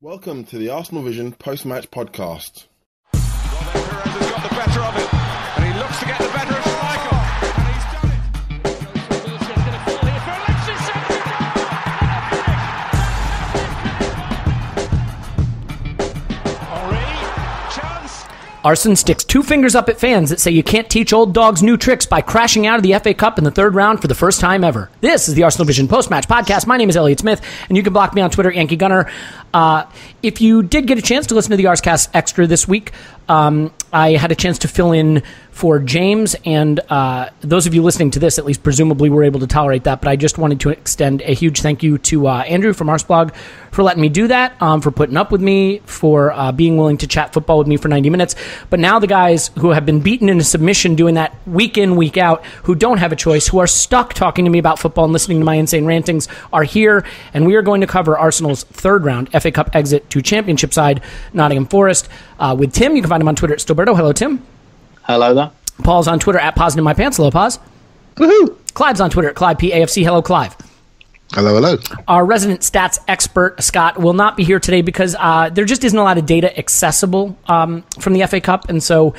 Welcome to the Arsenal Vision post-match podcast. Well, then Perez has got the better of it, and he looks to get the better of Schmeichel, and he's done it. Wilson's going to fall here for Alexis. Henry, chance. Arsene sticks two fingers up at fans that say you can't teach old dogs new tricks by crashing out of the FA Cup in the third round for the first time ever. This is the Arsenal Vision post-match podcast. My name is Elliot Smith, and you can block me on Twitter, Yankee Gunner. If you did get a chance to listen to the Arscast Extra this week, I had a chance to fill in for James, and those of you listening to this at least presumably were able to tolerate that, but I just wanted to extend a huge thank you to Andrew from Arsblog for letting me do that, for putting up with me, for being willing to chat football with me for 90 minutes. But now the guys who have been beaten into submission doing that week in, week out, who don't have a choice, who are stuck talking to me about football and listening to my insane rantings are here, and we are going to cover Arsenal's third round FA Cup exit to Championship side Nottingham Forest with Tim. You can find him on Twitter at Stilberto. Hello, Tim. Hello there. Paul's on Twitter at Pausing in My Pants. Hello, Pause. Woohoo! Clive's on Twitter at ClivePAFC. Hello, Clive. Hello, hello. Our resident stats expert, Scott, will not be here today because there just isn't a lot of data accessible from the FA Cup, and so,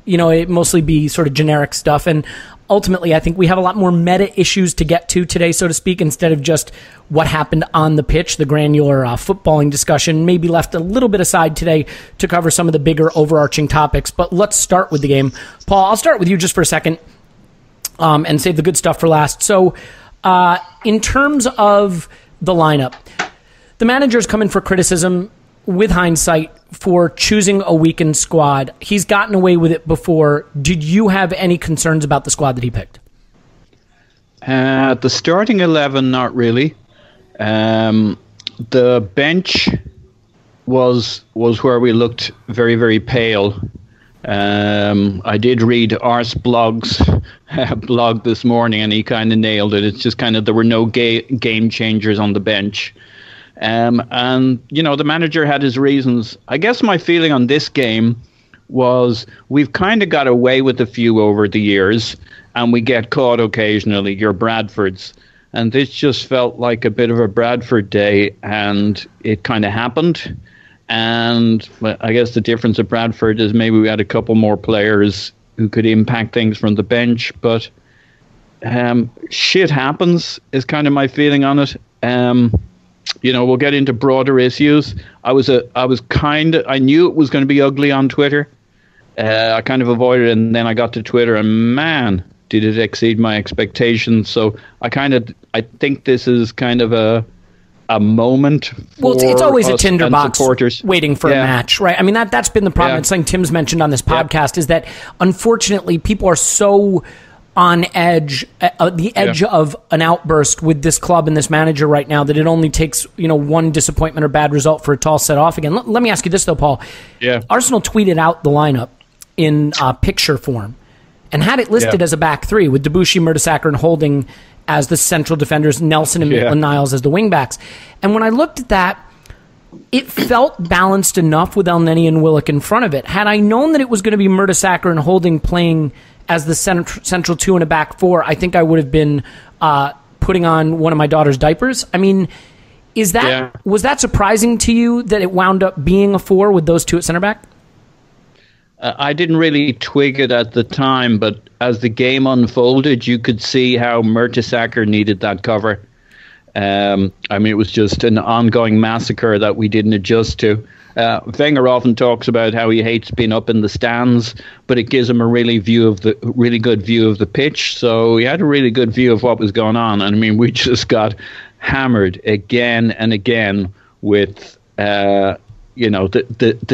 it mostly be sort of generic stuff, and ultimately, I think we have a lot more meta issues to get to today, so to speak, instead of just what happened on the pitch. The granular footballing discussion may be left a little bit aside today to cover some of the bigger overarching topics. But let's start with the game. Paul, I'll start with you just for a second and save the good stuff for last. So in terms of the lineup, the manager's come in for criticism with hindsight for choosing a weakened squad. He's gotten away with it before. Did you have any concerns about the squad that he picked? The starting 11, not really. The bench was where we looked very, very pale. I did read Ars Blog's blog this morning, and he kind of nailed it. It's just kind of there were no game changers on the bench. And, the manager had his reasons. I guess my feeling on this game was we've kind of got away with a few over the years, and we get caught occasionally, your Bradfords. And this just felt like a bit of a Bradford day, and it kind of happened. And I guess the difference at Bradford is maybe we had a couple more players who could impact things from the bench, but shit happens is kind of my feeling on it. We'll get into broader issues. I knew it was going to be ugly on Twitter. I kind of avoided it, and then I got to Twitter, and man, did it exceed my expectations. So I think this is kind of a moment for it's always a us tinderbox supporters waiting for a match, right? I mean, that's been the problem. It's something Tim's mentioned on this podcast is that unfortunately people are so on edge, the edge of an outburst with this club and this manager right now that it only takes, one disappointment or bad result for it to all set off again. Let me ask you this though, Paul. Yeah. Arsenal tweeted out the lineup in picture form and had it listed as a back three with Debuchy, Mertesacker, and Holding as the central defenders, Nelson and Maitland-Niles as the wingbacks. And when I looked at that, it felt balanced enough with Elneny and Willock in front of it. Had I known that it was going to be Mertesacker and Holding playing as the central two and a back four, I think I would have been putting on one of my daughter's diapers. I mean, was that surprising to you that it wound up being a four with those two at center back? I didn't really twig it at the time, but as the game unfolded, you could see how Mertesacker needed that cover. It was just an ongoing massacre that we didn't adjust to. Wenger often talks about how he hates being up in the stands, but it gives him a really good view of the pitch. So he had a really good view of what was going on. And we just got hammered again and again with the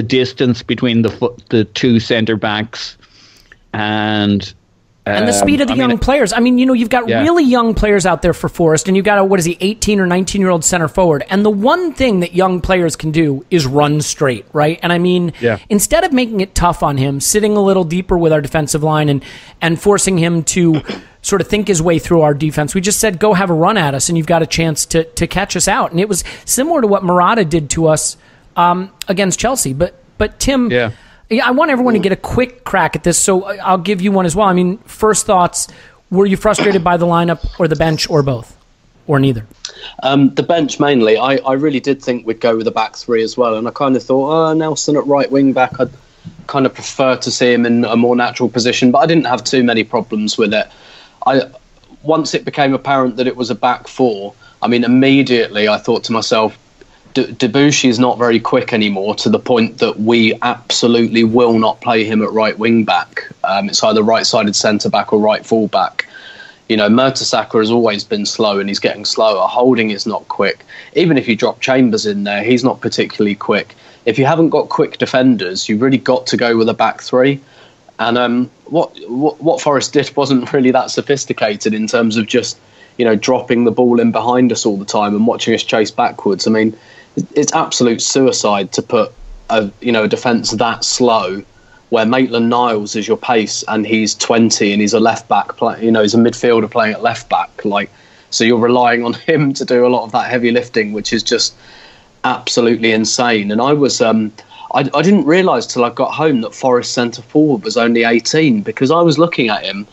distance between the two centre backs and the speed of the young players. You've got really young players out there for Forest, and you've got 18 or 19-year-old center forward. And the one thing that young players can do is run straight, right? And instead of making it tough on him, sitting a little deeper with our defensive line and forcing him to sort of think his way through our defense, we just said, go have a run at us, and you've got a chance to catch us out. And it was similar to what Morata did to us against Chelsea. But Tim... Yeah, I want everyone to get a quick crack at this, so I'll give you one as well. First thoughts, were you frustrated by the lineup or the bench or both? Or neither? The bench mainly. I really did think we'd go with a back three as well, and I kind of thought, Nelson at right wing back, I'd kind of prefer to see him in a more natural position, but I didn't have too many problems with it. Once it became apparent that it was a back four, I mean, immediately I thought to myself, Debussy is not very quick anymore, to the point that we absolutely will not play him at right wing back. It's either right-sided centre back or right full back. You know, Mertesacker has always been slow, and he's getting slower. Holding is not quick. Even if you drop Chambers in there, he's not particularly quick. If you haven't got quick defenders, you've really got to go with a back three. And what Forest did wasn't really that sophisticated in terms of just, you know, dropping the ball in behind us all the time and watching us chase backwards. I mean, it's absolute suicide to put a defence that slow, where Maitland-Niles is your pace and he's 20 and he's a left back, he's a midfielder playing at left back. So you're relying on him to do a lot of that heavy lifting, which is just absolutely insane. And I was I didn't realise till I got home that Forest centre forward was only 18, because I was looking at him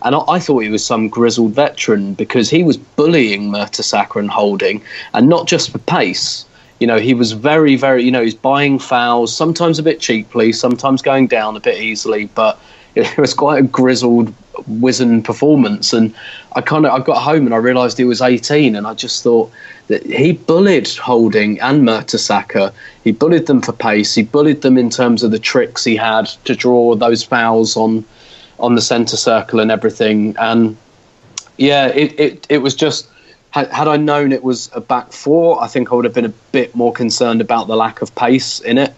and I thought he was some grizzled veteran, because he was bullying Mertesacker and Holding, and not just for pace. You know, he was very, very, he's buying fouls, sometimes a bit cheaply, sometimes going down a bit easily, but it was quite a grizzled, wizened performance. And I got home and I realised he was 18, and I just thought that he bullied Holding and Mertesacker. He bullied them for pace. He bullied them in terms of the tricks he had to draw those fouls on the centre circle and everything. And yeah, it was just, had I known it was a back four, I think I would have been a bit more concerned about the lack of pace in it.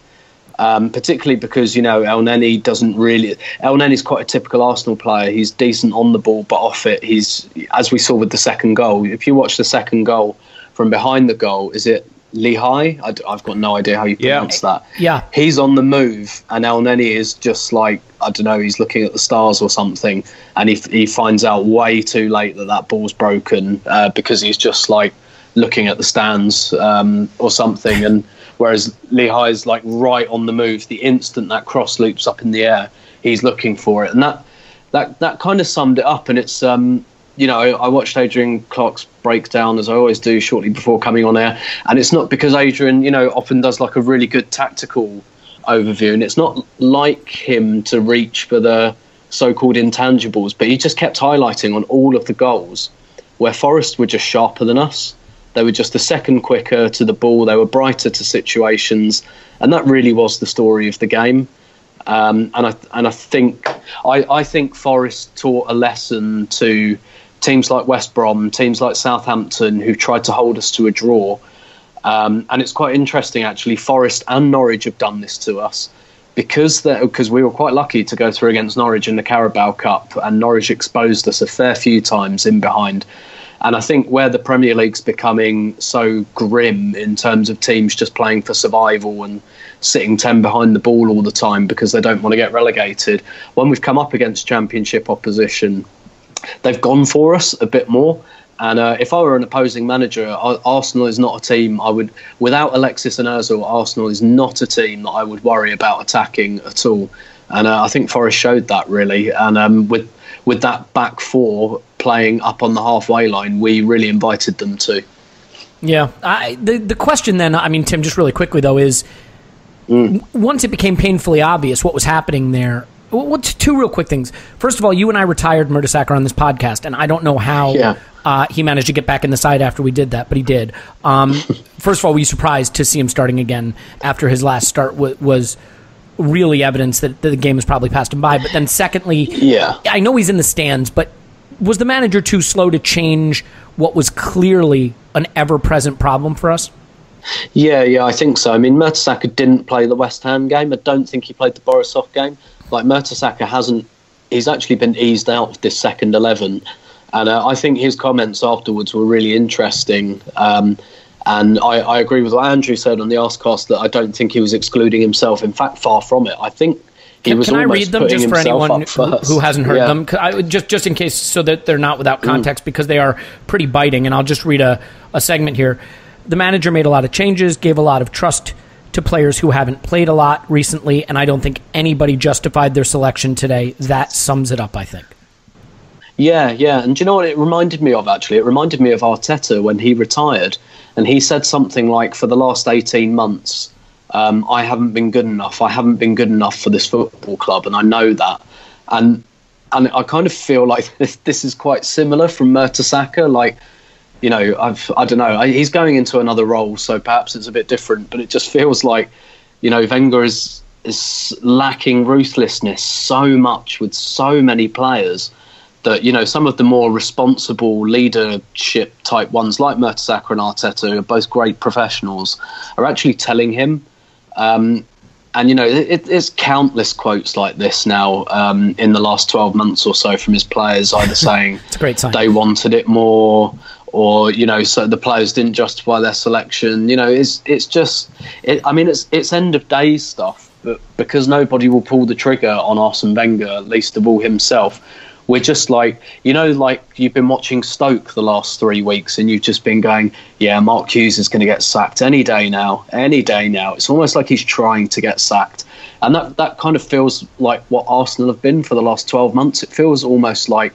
Particularly because, El Nenny's quite a typical Arsenal player. He's decent on the ball, but off it, he's, as we saw with the second goal, if you watch the second goal from behind the goal, is it Lehigh? I've got no idea how you pronounce that. Yeah. He's on the move, and El Nenny is just like, I don't know, he's looking at the stars or something, and he finds out way too late that ball's broken, because he's just like looking at the stands or something. And whereas Lehigh's like right on the move, the instant that cross loops up in the air, he's looking for it. And that kind of summed it up. And it's I watched Adrian Clark's breakdown, as I always do, shortly before coming on air, and it's not because Adrian often does like a really good tactical overview, and it's not like him to reach for the so-called intangibles, but he just kept highlighting on all of the goals where Forest were just sharper than us. They were just a second quicker to the ball. They were brighter to situations, and that really was the story of the game. And I think Forest taught a lesson to teams like West Brom, teams like Southampton, who tried to hold us to a draw. And it's quite interesting, actually. Forest and Norwich have done this to us because we were quite lucky to go through against Norwich in the Carabao Cup, and Norwich exposed us a fair few times in behind. And I think where the Premier League's becoming so grim in terms of teams just playing for survival and sitting 10 behind the ball all the time because they don't want to get relegated, when we've come up against Championship opposition, they've gone for us a bit more. And if I were an opposing manager, Arsenal is not a team without Alexis and Ozil, Arsenal is not a team that I would worry about attacking at all. And I think Forest showed that, really. And with that back four playing up on the halfway line, we really invited them to. Yeah. The question then, Tim, just really quickly, though, is once it became painfully obvious what was happening there, what's two real quick things. First of all, you and I retired Mertesacker on this podcast, and I don't know how he managed to get back in the side after we did that, but he did. First of all, were you surprised to see him starting again after his last start was really evidence that the game has probably passed him by? But then secondly, I know he's in the stands, but was the manager too slow to change what was clearly an ever-present problem for us? Yeah, I think so. I mean, Mertesacker didn't play the West Ham game. I don't think he played the Borisov game. Like, Mertesacker he's actually been eased out of this second 11. And I think his comments afterwards were really interesting. And I agree with what Andrew said on the Arsecast, that I don't think he was excluding himself. In fact, far from it. I think he was almost putting himself up first. Can I read them just for anyone who hasn't heard them? Just in case, so that they're not without context, because they are pretty biting. And I'll just read a segment here. The manager made a lot of changes, gave a lot of trust to players who haven't played a lot recently, and I don't think anybody justified their selection today. That sums it up, I think. Yeah. And do you know what it reminded me of, actually? It reminded me of Arteta when he retired. And he said something like, for the last 18 months, I haven't been good enough. I haven't been good enough for this football club, and I know that. And I kind of feel like this is quite similar from Mertesacker. Like, you know, I don't know. He's going into another role, so perhaps it's a bit different. But it just feels like, you know, Wenger is lacking ruthlessness so much with so many players that, you know, some of the more responsible leadership type ones like Mertesacker and Arteta, who are both great professionals, are actually telling him. And, you know, it's countless quotes like this now in the last 12 months or so from his players, either saying it's a great sign. They wanted it more, or, you know, so the players didn't justify their selection. You know, it's just, it's end of days stuff, but because nobody will pull the trigger on Arsene Wenger, least of all himself, we're just like, you know, like you've been watching Stoke the last 3 weeks and you've just been going, yeah, Mark Hughes is going to get sacked any day now. It's almost like he's trying to get sacked. And that kind of feels like what Arsenal have been for the last 12 months. It feels almost like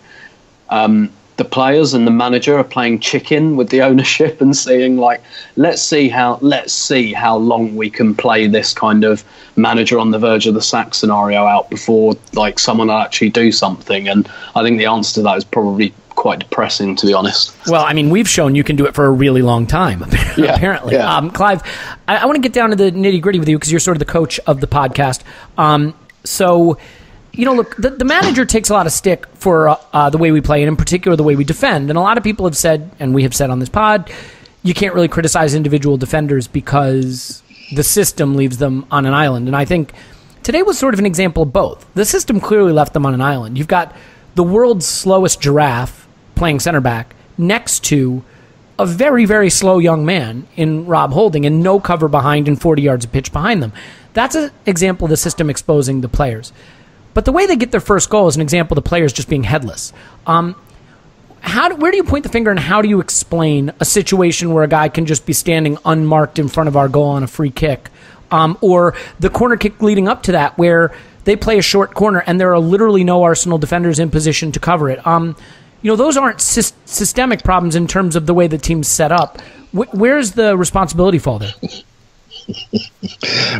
the players and the manager are playing chicken with the ownership and saying, like, let's see how long we can play this kind of manager on the verge of the sack scenario out before, like, someone will actually do something. And I think the answer to that is probably quite depressing, to be honest. Well, I mean, we've shown you can do it for a really long time, apparently. Yeah. Clive, I want to get down to the nitty-gritty with you because you're sort of the coach of the podcast. So, you know, look, the manager takes a lot of stick for the way we play, and in particular the way we defend. And a lot of people have said, and we have said on this pod, you can't really criticize individual defenders because the system leaves them on an island. And I think today was sort of an example of both. The system clearly left them on an island. You've got the world's slowest giraffe playing center back next to a very, very slow young man in Rob Holding and no cover behind and 40 yards of pitch behind them. That's an example of the system exposing the players. But the way they get their first goal is an example of the players just being headless. Where do you point the finger, and how do you explain a situation where a guy can just be standing unmarked in front of our goal on a free kick? Or the corner kick leading up to that where they play a short corner and there are literally no Arsenal defenders in position to cover it. You know, those aren't systemic problems in terms of the way the team's set up. Where's the responsibility fall there?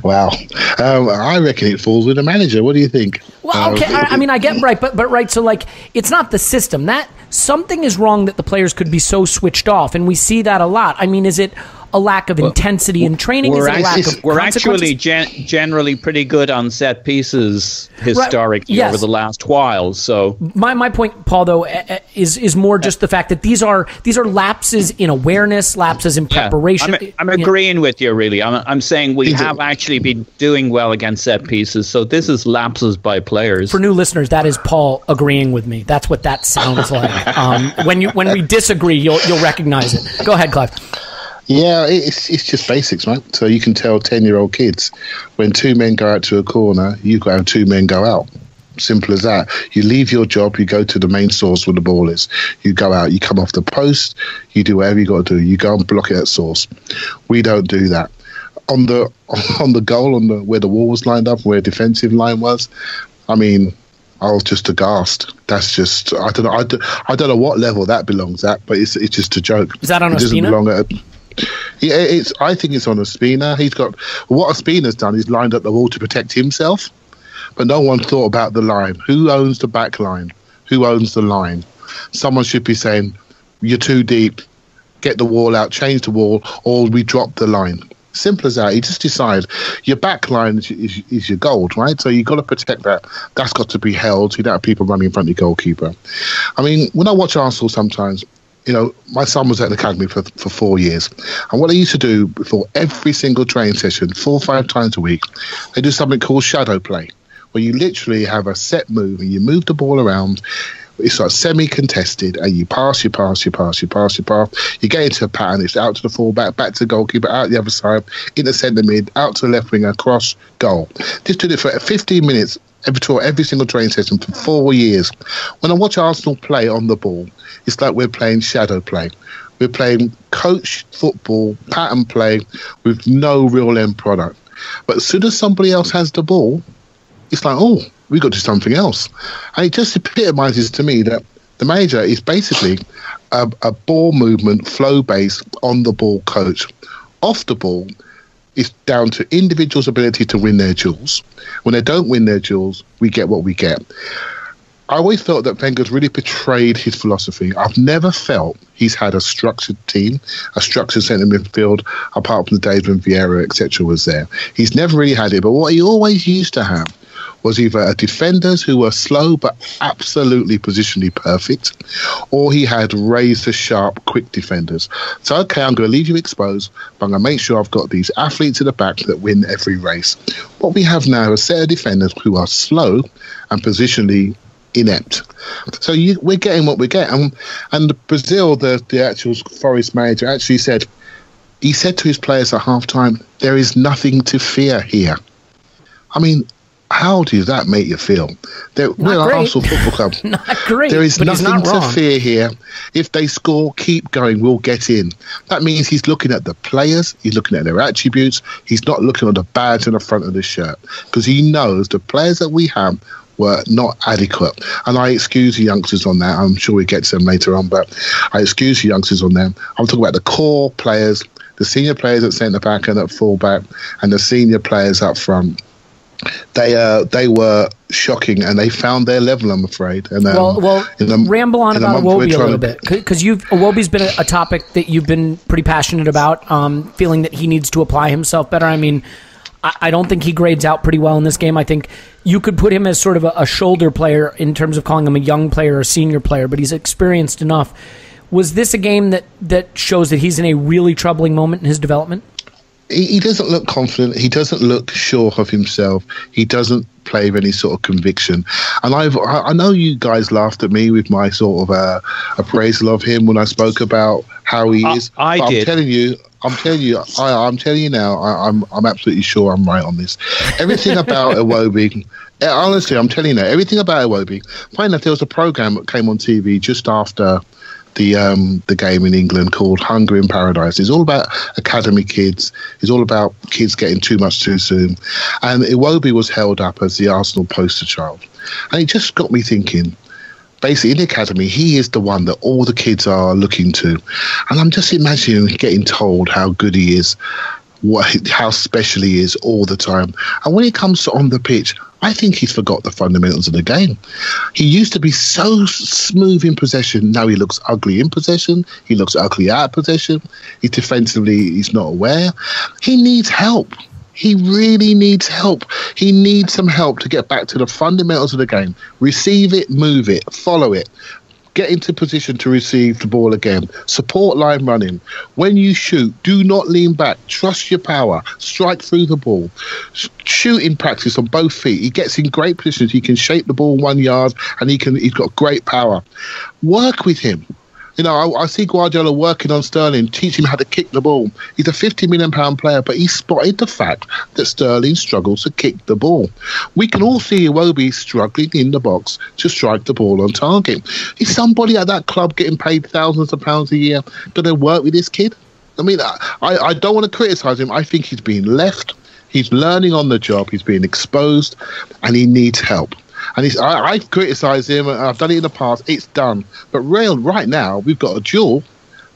Wow. I reckon it falls with the manager. What do you think? Well, okay. I mean, I get right, but right. So, like, it's not the system. That something is wrong that the players could be so switched off, and we see that a lot. I mean, is it a lack of intensity in training? Is it a lack of We're actually generally pretty good on set pieces historically over the last while. So my point, Paul, though, is more just the fact that these are lapses in awareness, lapses in preparation. I'm agreeing with you, really. I'm saying we have actually been doing well against set pieces. So this is lapses by players. For new listeners, that is Paul agreeing with me. That's what that sounds like. When we disagree, you'll recognize it. Go ahead, Clive. Yeah, it's just basics, right? So you can tell 10-year-old kids when two men go out to a corner, you've got to have two men go out. Simple as that. You leave your job, you go to the main source where the ball is. You go out, you come off the post, you do whatever you got to do. You go and block it at source. We don't do that. On the goal, where the wall was lined up, where the defensive line was, I mean, I was just aghast. That's just, I don't know what level that belongs at, but it's just a joke. Is that on Ospina? Yeah, I think it's on Ospina. What Ospina's done is lined up the wall to protect himself, but no one thought about the line. Who owns the back line? Who owns the line? Someone should be saying, you're too deep, get the wall out, change the wall, or we drop the line. Simple as that. You just decide your back line is your gold, right? So you've got to protect that. That's got to be held. You don't have people running in front of your goalkeeper. I mean, when I watch Arsenal sometimes, you know, my son was at the academy for 4 years. And what they used to do before every single training session, 4 or 5 times a week, they do something called shadow play, where you literally have a set move and you move the ball around. It's like semi-contested, and you pass. You get into a pattern. It's out to the fullback, back to the goalkeeper, out the other side, in the centre mid, out to the left winger, cross, goal. Just did it for 15 minutes every single training session for 4 years. When I watch Arsenal play on the ball, it's like we're playing shadow play. We're playing coach football, pattern play with no real end product. But as soon as somebody else has the ball, it's like, oh, we've got to do something else. And it just epitomises to me that The manager is basically a ball movement, flow-based, on-the-ball coach. Off the ball, it's down to individuals' ability to win their duels. When they don't win their duels, we get what we get. I always felt that Wenger's really betrayed his philosophy. I've never felt he's had a structured team, a structured centre midfield, apart from the days when Vieira, etc. was there. He's never really had it. But what he always used to have was either defenders who were slow but absolutely positionally perfect, or he had razor-sharp, quick defenders. So, okay, I'm going to leave you exposed, but I'm going to make sure I've got these athletes in the back that win every race. What we have now is a set of defenders who are slow and positionally inept. So we're getting what we get. And Brazil, the actual Forest manager, actually said to his players at half-time, there is nothing to fear here. I mean, how does that make you feel? We're an Arsenal Football Club. Not great. There is nothing to fear here. If they score, keep going. We'll get in. That means he's looking at the players. He's looking at their attributes. He's not looking at the badge on the front of the shirt, because he knows the players that we have were not adequate. And I excuse the youngsters on that. I'm sure we get to them later on, but I excuse the youngsters on them. I'm talking about the core players, the senior players at centre-back and at full-back, and the senior players up front. They were shocking, and they found their level, I'm afraid. And ramble on about Iwobi a little bit, because Iwobi's been a topic that you've been pretty passionate about, feeling that he needs to apply himself better. I mean, I don't think he grades out pretty well in this game. I think you could put him as sort of a shoulder player in terms of calling him a young player or a senior player, but he's experienced enough. Was this a game that shows that he's in a really troubling moment in his development? He doesn't look confident. He doesn't look sure of himself. He doesn't play with any sort of conviction. And I know you guys laughed at me with my sort of appraisal of him when I spoke about how he is. I did. I'm telling you now, I'm absolutely sure I'm right on this. Everything about Iwobi, honestly, I'm telling you now, everything about Iwobi. Funny enough, there was a program that came on TV just after the game in England called Hunger in Paradise. It's all about academy kids. It's all about kids getting too much too soon. And Iwobi was held up as the Arsenal poster child. And it just got me thinking, basically in the academy, he is the one that all the kids are looking to. And I'm just imagining getting told how good he is, how special he is all the time. And when it comes to on the pitch, I think he's forgot the fundamentals of the game. He used to be so smooth in possession. Now he looks ugly in possession. He looks ugly out of possession. He's not aware. He needs help. He really needs help. He needs some help to get back to the fundamentals of the game. Receive it, move it, follow it. Get into position to receive the ball again. Support line running. When you shoot, do not lean back. Trust your power. Strike through the ball. Shoot in practice on both feet. He gets in great positions. He can shape the ball 1 yard, and he's got great power. Work with him. You know, I see Guardiola working on Sterling, teaching him how to kick the ball. He's a £50 million player, but he spotted the fact that Sterling struggles to kick the ball. We can all see Iwobi struggling in the box to strike the ball on target. Is somebody at that club getting paid thousands of pounds a year going to work with this kid? I mean, I don't want to criticise him. I think he's being left. He's learning on the job. He's being exposed, and he needs help. And I've criticised him, and I've done it in the past. It's done. But right now, we've got a duel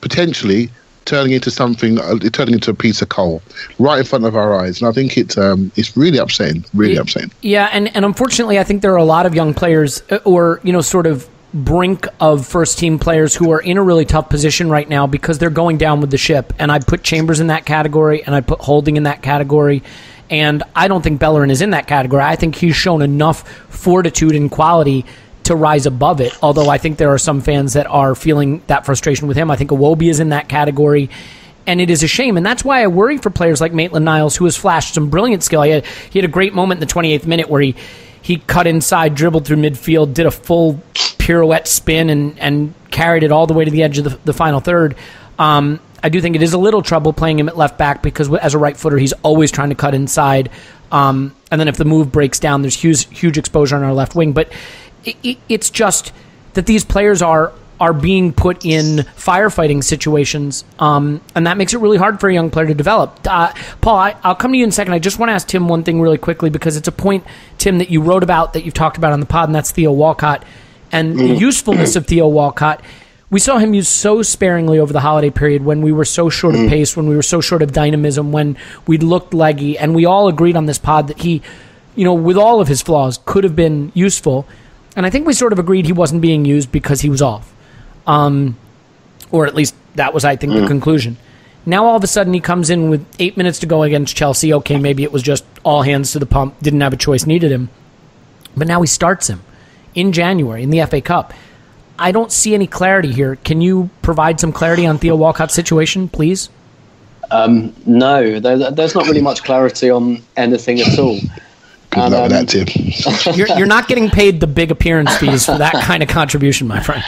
potentially turning into a piece of coal right in front of our eyes. And I think it's really upsetting, upsetting. Yeah, and unfortunately, I think there are a lot of young players or, sort of brink of first-team players who are in a really tough position right now because they're going down with the ship. And I put Chambers in that category, and I put Holding in that category. And I don't think Bellerin is in that category. I think he's shown enough fortitude and quality to rise above it, although I think there are some fans that are feeling that frustration with him. I think Iwobi is in that category, and it is a shame. And that's why I worry for players like Maitland-Niles, who has flashed some brilliant skill. He had a great moment in the 28th minute where he cut inside, dribbled through midfield, did a full pirouette spin, and carried it all the way to the edge of the final third. I do think it is a little trouble playing him at left back because as a right footer, he's always trying to cut inside. And then if the move breaks down, there's huge exposure on our left wing. But it's just that these players are being put in firefighting situations, and that makes it really hard for a young player to develop. Paul, I'll come to you in a second. I just want to ask Tim one thing really quickly because it's a point, Tim, that you wrote about, that you've talked about on the pod, and that's Theo Walcott. And the usefulness of Theo Walcott, we saw him used so sparingly over the holiday period when we were so short of pace, when we were so short of dynamism, when we looked leggy, and we all agreed on this pod that he, with all of his flaws, could have been useful. And I think we sort of agreed he wasn't being used because he was off. Or at least that was, I think, the conclusion. Now all of a sudden he comes in with 8 minutes to go against Chelsea. Okay, maybe it was just all hands to the pump, didn't have a choice, needed him. But now he starts him in January in the FA Cup. I don't see any clarity here. Can you provide some clarity on Theo Walcott's situation, please? No, there's not really much clarity on anything at all. Good luck with that, Tim. You're not getting paid the big appearance fees for that kind of contribution, my friend.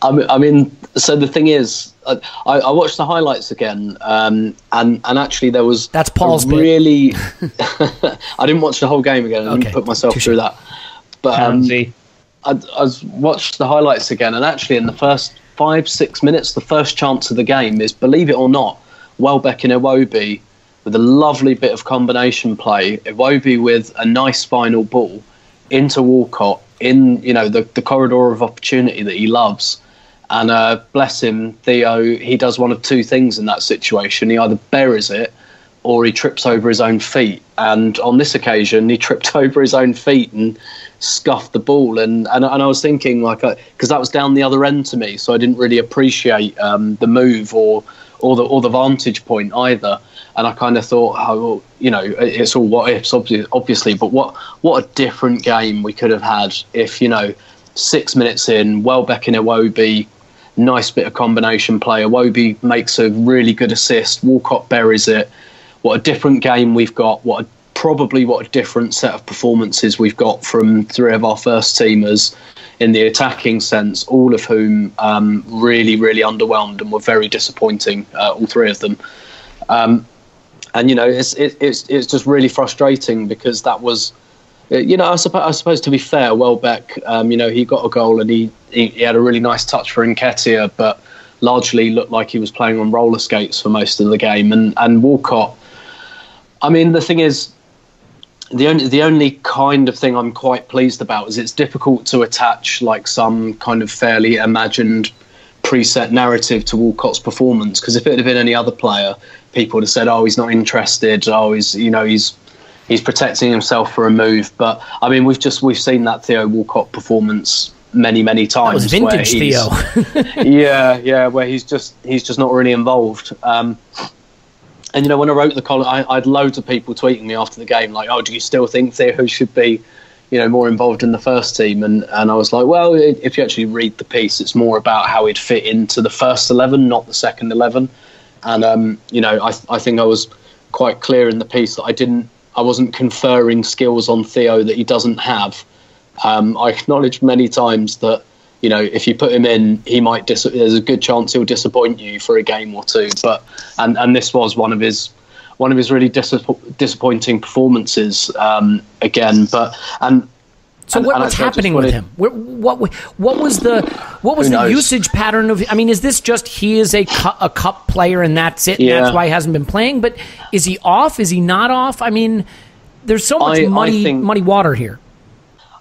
I mean, so the thing is, I watched the highlights again, and actually there was that's Paul's really. I didn't watch the whole game again. I didn't put myself through that. But I watched the highlights again, and actually in the first 5-6 minutes, the first chance of the game is, believe it or not, Welbeck and Iwobi with a lovely bit of combination play. Iwobi with a nice final ball into Walcott in the corridor of opportunity that he loves. And bless him, Theo, he does one of two things in that situation. He either buries it or he trips over his own feet. And on this occasion, he tripped over his own feet and scuffed the ball. And I was thinking, because that was down the other end to me, so I didn't really appreciate the move or the vantage point either. And I kind of thought, it's all what ifs, obviously, but what a different game we could have had if, 6 minutes in, Welbeck and Iwobi, nice bit of combination play. Iwobi makes a really good assist. Walcott buries it. What a different game we've got. What a different set of performances we've got from three of our first teamers in the attacking sense, all of whom really, really underwhelmed and were very disappointing, all three of them. It's just really frustrating because that was, I suppose to be fair, Welbeck, he got a goal and he had a really nice touch for Nketiah, but largely looked like he was playing on roller skates for most of the game. And Walcott, I mean, the thing is, the only kind of thing I'm quite pleased about is it's difficult to attach like some kind of fairly imagined preset narrative to Walcott's performance, because if it had been any other player, people would have said, oh, he's not interested, oh, he's protecting himself for a move. But I mean, we've seen that Theo Walcott performance many times. That was vintage Theo. yeah, where he's just not really involved. And when I wrote the column, I had loads of people tweeting me after the game, like, "Oh, do you still think Theo should be, more involved in the first team?" And I was like, well, if you actually read the piece, it's more about how he'd fit into the first 11, not the second 11. And I think I was quite clear in the piece that I wasn't conferring skills on Theo that he doesn't have. I acknowledged many times that if you put him in, he might. There's a good chance he'll disappoint you for a game or two. But and this was one of his really disappointing performances again. But what's happening with him? What was the usage pattern of? I mean, is this just he is a cup player and that's it? And that's why he hasn't been playing. But is he off? Is he not off? I mean, there's so much muddy water here.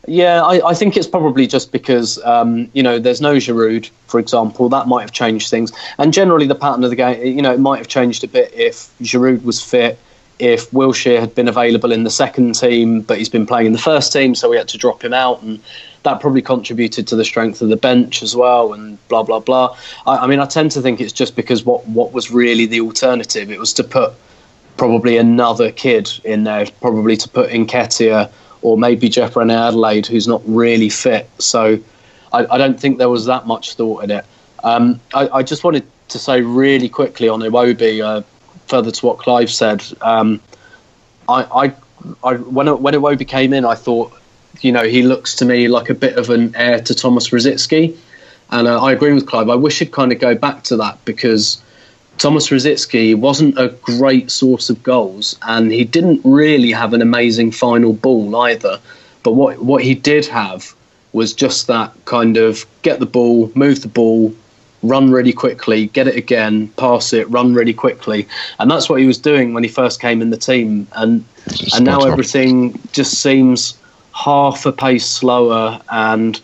Yeah, I think it's probably just because, there's no Giroud, for example. That might have changed things. And generally the pattern of the game, it might have changed a bit if Giroud was fit, if Wilshere had been available in the second team, but he's been playing in the first team, so we had to drop him out. And that probably contributed to the strength of the bench as well, and blah, blah, blah. I tend to think it's just because what was really the alternative? It was to put probably another kid in there, probably to put Nketiah or maybe Jeffrey Adelaide, who's not really fit. So I don't think there was that much thought in it. I just wanted to say really quickly on Iwobi, further to what Clive said. When Iwobi came in, I thought, he looks to me like a bit of an heir to Thomas Rosicky. And I agree with Clive. I wish he'd kind of go back to that, because Thomas Rosicky wasn't a great source of goals, and he didn't really have an amazing final ball either. But what he did have was just that kind of get the ball, move the ball, run really quickly, get it again, pass it, run really quickly. And that's what he was doing when he first came in the team. And now everything just seems half a pace slower, and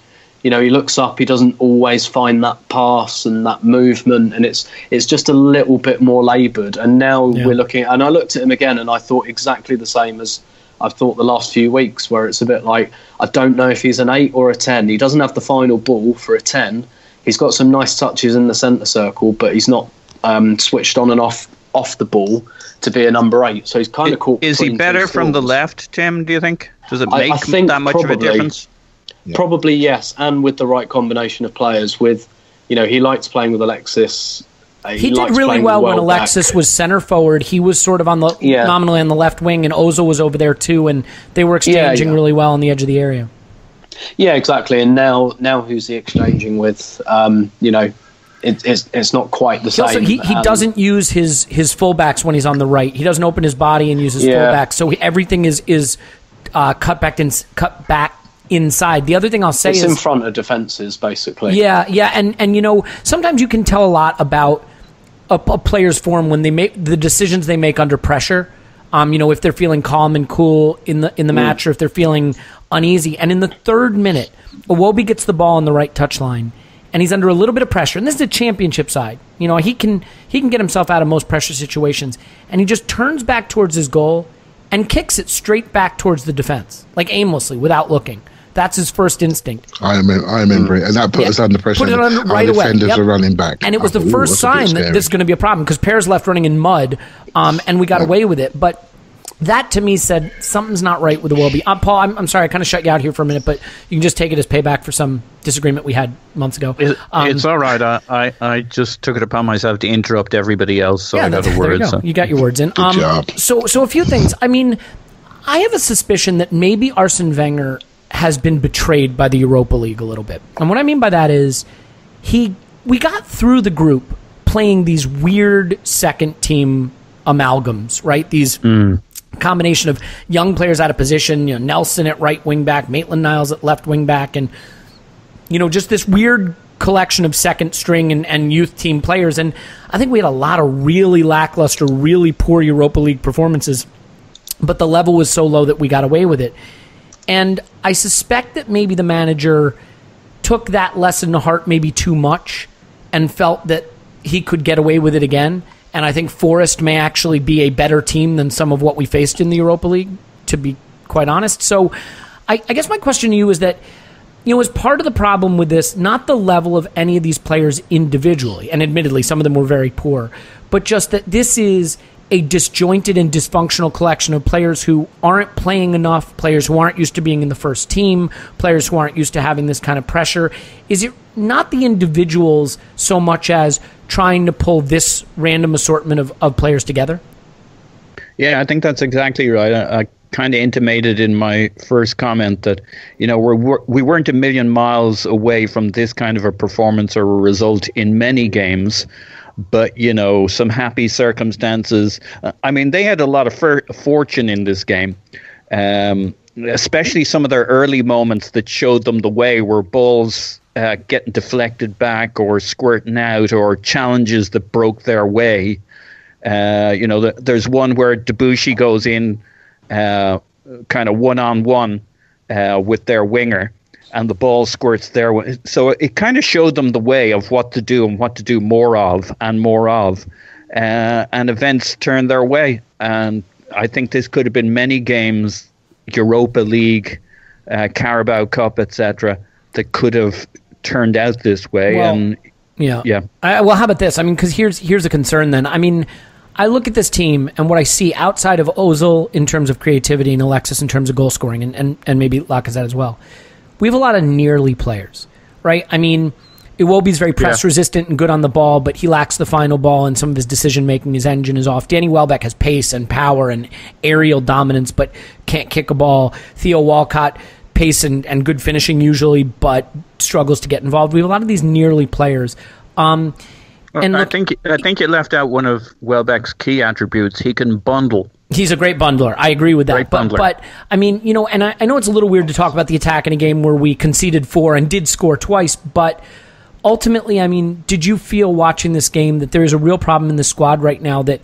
he looks up, he doesn't always find that pass and that movement, and it's just a little bit more laboured. And now we're looking, and I looked at him again, and I thought exactly the same as I've thought the last few weeks, where it's a bit like, I don't know if he's an 8 or a 10. He doesn't have the final ball for a 10. He's got some nice touches in the centre circle, but he's not switched on and off the ball to be a number 8. So he's kind of caught. Is he better from the left, Tim, do you think? Does it make I think that much of a difference? Probably yes, and with the right combination of players. With, he likes playing with Alexis. He did really well when Alexis was center forward. He was sort of on the nominally on the left wing, and Ozil was over there too, and they were exchanging really well on the edge of the area. Yeah, exactly. And now who's he exchanging with? It's not quite the same. He doesn't use his fullbacks when he's on the right. He doesn't open his body and use his fullbacks. So everything is cut back inside. The other thing I'll say is in front of defenses, basically. Yeah, and sometimes you can tell a lot about a player's form when they make the decisions they make under pressure. If they're feeling calm and cool in the match, or if they're feeling uneasy. And in the 3rd minute, Iwobi gets the ball on the right touchline, and he's under a little bit of pressure. And this is a championship side. He can get himself out of most pressure situations, and he just turns back towards his goal and kicks it straight back towards the defense, like aimlessly, without looking. That's his first instinct. I remember it, and that put us under pressure. Put it on right away. Defenders are running back, and it was the first sign that this is going to be a problem, because Pear's left running in mud, and we got away with it. But that to me said something's not right with the Iwobi. Paul, I'm sorry, I kind of shut you out here for a minute, but you can just take it as payback for some disagreement we had months ago. It's all right. I just took it upon myself to interrupt everybody else, so I got a word. You got your words in. Good job. So a few things. I mean, I have a suspicion that maybe Arsene Wenger has been betrayed by the Europa League a little bit. And what I mean by that is we got through the group playing these weird second team amalgams, right? These combination of young players out of position, Nelson at right wing back, Maitland-Niles at left wing back, and just this weird collection of second string and youth team players. And I think we had a lot of really lackluster, really poor Europa League performances, but the level was so low that we got away with it. And I suspect that maybe the manager took that lesson to heart maybe too much and felt that he could get away with it again. And I think Forest may actually be a better team than some of what we faced in the Europa League, to be quite honest. So I guess my question to you is that, is part of the problem with this, not the level of any of these players individually, and admittedly some of them were very poor, but just that this is a disjointed and dysfunctional collection of players who aren't playing enough, players who aren't used to being in the first team, players who aren't used to having this kind of pressure. Is it not the individuals so much as trying to pull this random assortment of players together? Yeah, I think that's exactly right. I kind of intimated in my first comment that, we weren't a million miles away from this kind of a performance or a result in many games. But, some happy circumstances. I mean, they had a lot of fortune in this game, especially some of their early moments that showed them the way, where balls getting deflected back or squirting out, or challenges that broke their way. There's one where Debussy goes in kind of one-on-one with their winger, and the ball squirts their way. So it kind of showed them the way of what to do and what to do more of. And events turned their way. And I think this could have been many games, Europa League, Carabao Cup, etc., that could have turned out this way. Well, yeah. Well, how about this? I mean, because here's a concern then. I mean, I look at this team, and what I see outside of Ozil in terms of creativity and Alexis in terms of goal scoring, and maybe Lacazette as well, we have a lot of nearly players, right? I mean, Iwobi's very press resistant and good on the ball, but he lacks the final ball, and some of his decision making, his engine is off. Danny Welbeck has pace and power and aerial dominance, but can't kick a ball. Theo Walcott, pace and good finishing usually, but struggles to get involved. We have a lot of these nearly players. And I think you left out one of Welbeck's key attributes. He can bundle. He's a great bundler. I agree with that. But I mean, and I know it's a little weird to talk about the attack in a game where we conceded 4 and did score twice, but ultimately, I mean, did you feel watching this game that there is a real problem in the squad right now, that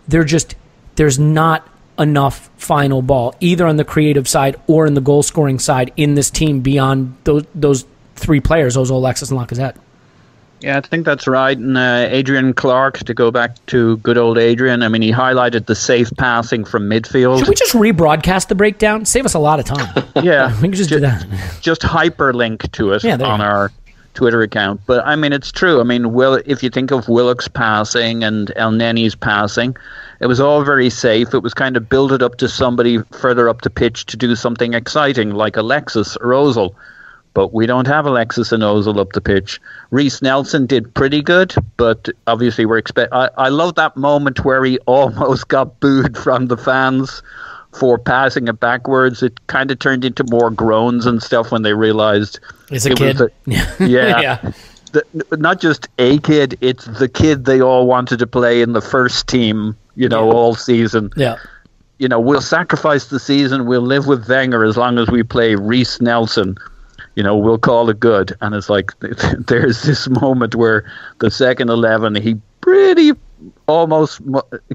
there's not enough final ball, either on the creative side or in the goal scoring side in this team, beyond those three players, Ozil, Alexis, and Lacazette. Yeah, I think that's right. And Adrian Clark, to go back to good old Adrian, I mean, he highlighted the safe passing from midfield. Should we just rebroadcast the breakdown? Save us a lot of time. Yeah. We can just do that. Just hyperlink to it on our Twitter account. But, I mean, it's true. I mean, if you think of Willock's passing and El Neni's passing, it was all very safe. It was kind of build it up to somebody further up the pitch to do something exciting, like Alexis or Ozil. But we don't have Alexis and Ozil up the pitch. Reece Nelson did pretty good, but obviously I love that moment where he almost got booed from the fans for passing it backwards. It kind of turned into more groans and stuff when they realized it's a kid. Yeah. Not just a kid, it's the kid they all wanted to play in the first team, all season. Yeah. We'll sacrifice the season. We'll live with Wenger as long as we play Reece Nelson. We'll call it good. And it's like there's this moment where the second 11, he pretty almost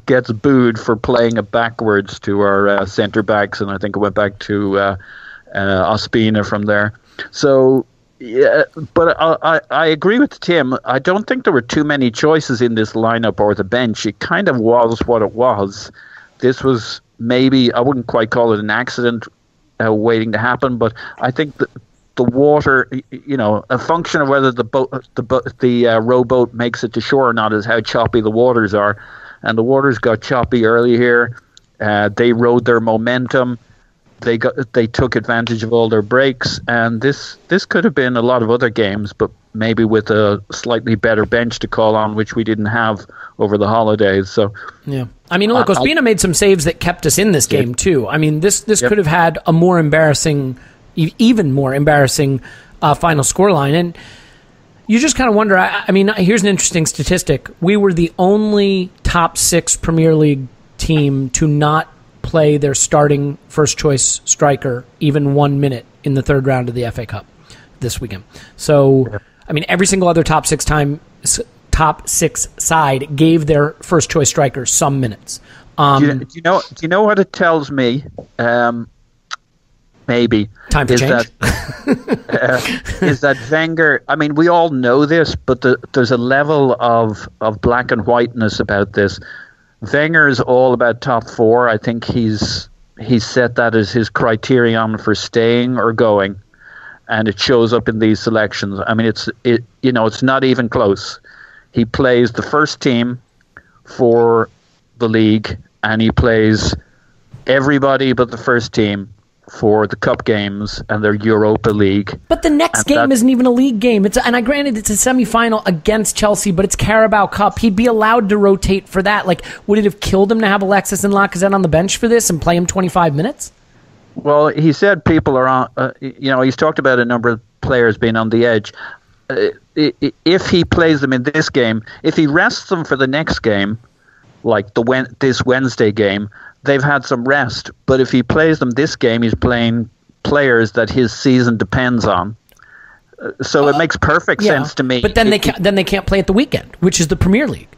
gets booed for playing it backwards to our centre backs, and I think it went back to Ospina from there. So, yeah, but I agree with Tim. I don't think there were too many choices in this lineup or the bench. It kind of was what it was. This was maybe, I wouldn't quite call it an accident waiting to happen, but I think that the water, a function of whether the rowboat makes it to shore or not is how choppy the waters are. And the waters got choppy early here. They rode their momentum. They took advantage of all their breaks. And this could have been a lot of other games, but maybe with a slightly better bench to call on, which we didn't have over the holidays. So yeah, I mean, look, Ospina made some saves that kept us in this game too. I mean, this could have had a more embarrassing. Even more embarrassing final scoreline. And you just kind of wonder, I mean, here's an interesting statistic. We were the only top 6 Premier League team to not play their starting first-choice striker even 1 minute in the third round of the FA Cup this weekend. So, I mean, every single other top 6 side gave their first-choice striker some minutes. Do you know what it tells me? Maybe time for change. Is that Wenger? I mean, we all know this, but there's a level of black and whiteness about this. Wenger is all about top 4. I think he's set that as his criterion for staying or going, and it shows up in these selections. I mean, it's not even close. He plays the first team for the league, and he plays everybody but the first team for the cup games and their Europa League. But the next game isn't even a league game. Granted, it's a semi-final against Chelsea, but it's Carabao Cup. He'd be allowed to rotate for that. Like, would it have killed him to have Alexis and Lacazette on the bench for this and play him 25 minutes? Well, he said people are on, he's talked about a number of players being on the edge. If he plays them in this game, if he rests them for the next game, like this Wednesday game, they've had some rest, but if he plays them this game, he's playing players that his season depends on. So it makes perfect sense to me. But then they can't play at the weekend, which is the Premier League.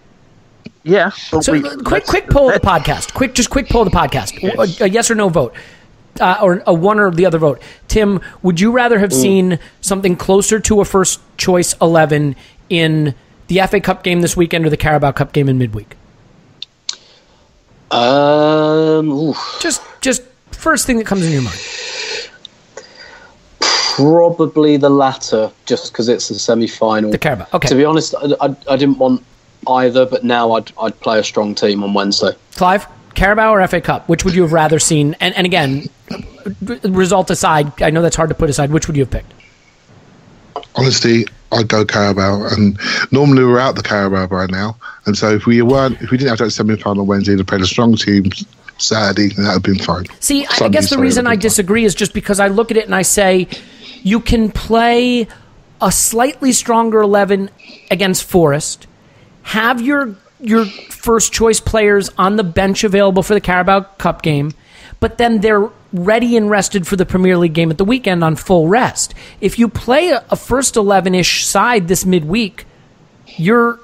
Yeah. So quick poll of the podcast. Quick poll of the podcast. A yes or no vote, or a one or the other vote. Tim, would you rather have seen something closer to a first choice 11 in the FA Cup game this weekend or the Carabao Cup game in midweek? Just first thing that comes in your mind. Probably the latter, just because it's a semi-final. The Carabao. Okay. To be honest, I didn't want either, but now I'd play a strong team on Wednesday. Clive, Carabao or FA Cup? Which would you have rather seen? And again, result aside, I know that's hard to put aside. Which would you have picked? Honestly, I'd go Carabao, and normally we're out the Carabao by now. And so if we didn't have that semi-final Wednesday to play the strong teams Saturday, that would have been fine. See, I guess the reason I disagree is just because I look at it and I say you can play a slightly stronger 11 against Forest, have your first choice players on the bench available for the Carabao Cup game, but then they're ready and rested for the Premier League game at the weekend on full rest. If you play a first 11-ish side this midweek, you're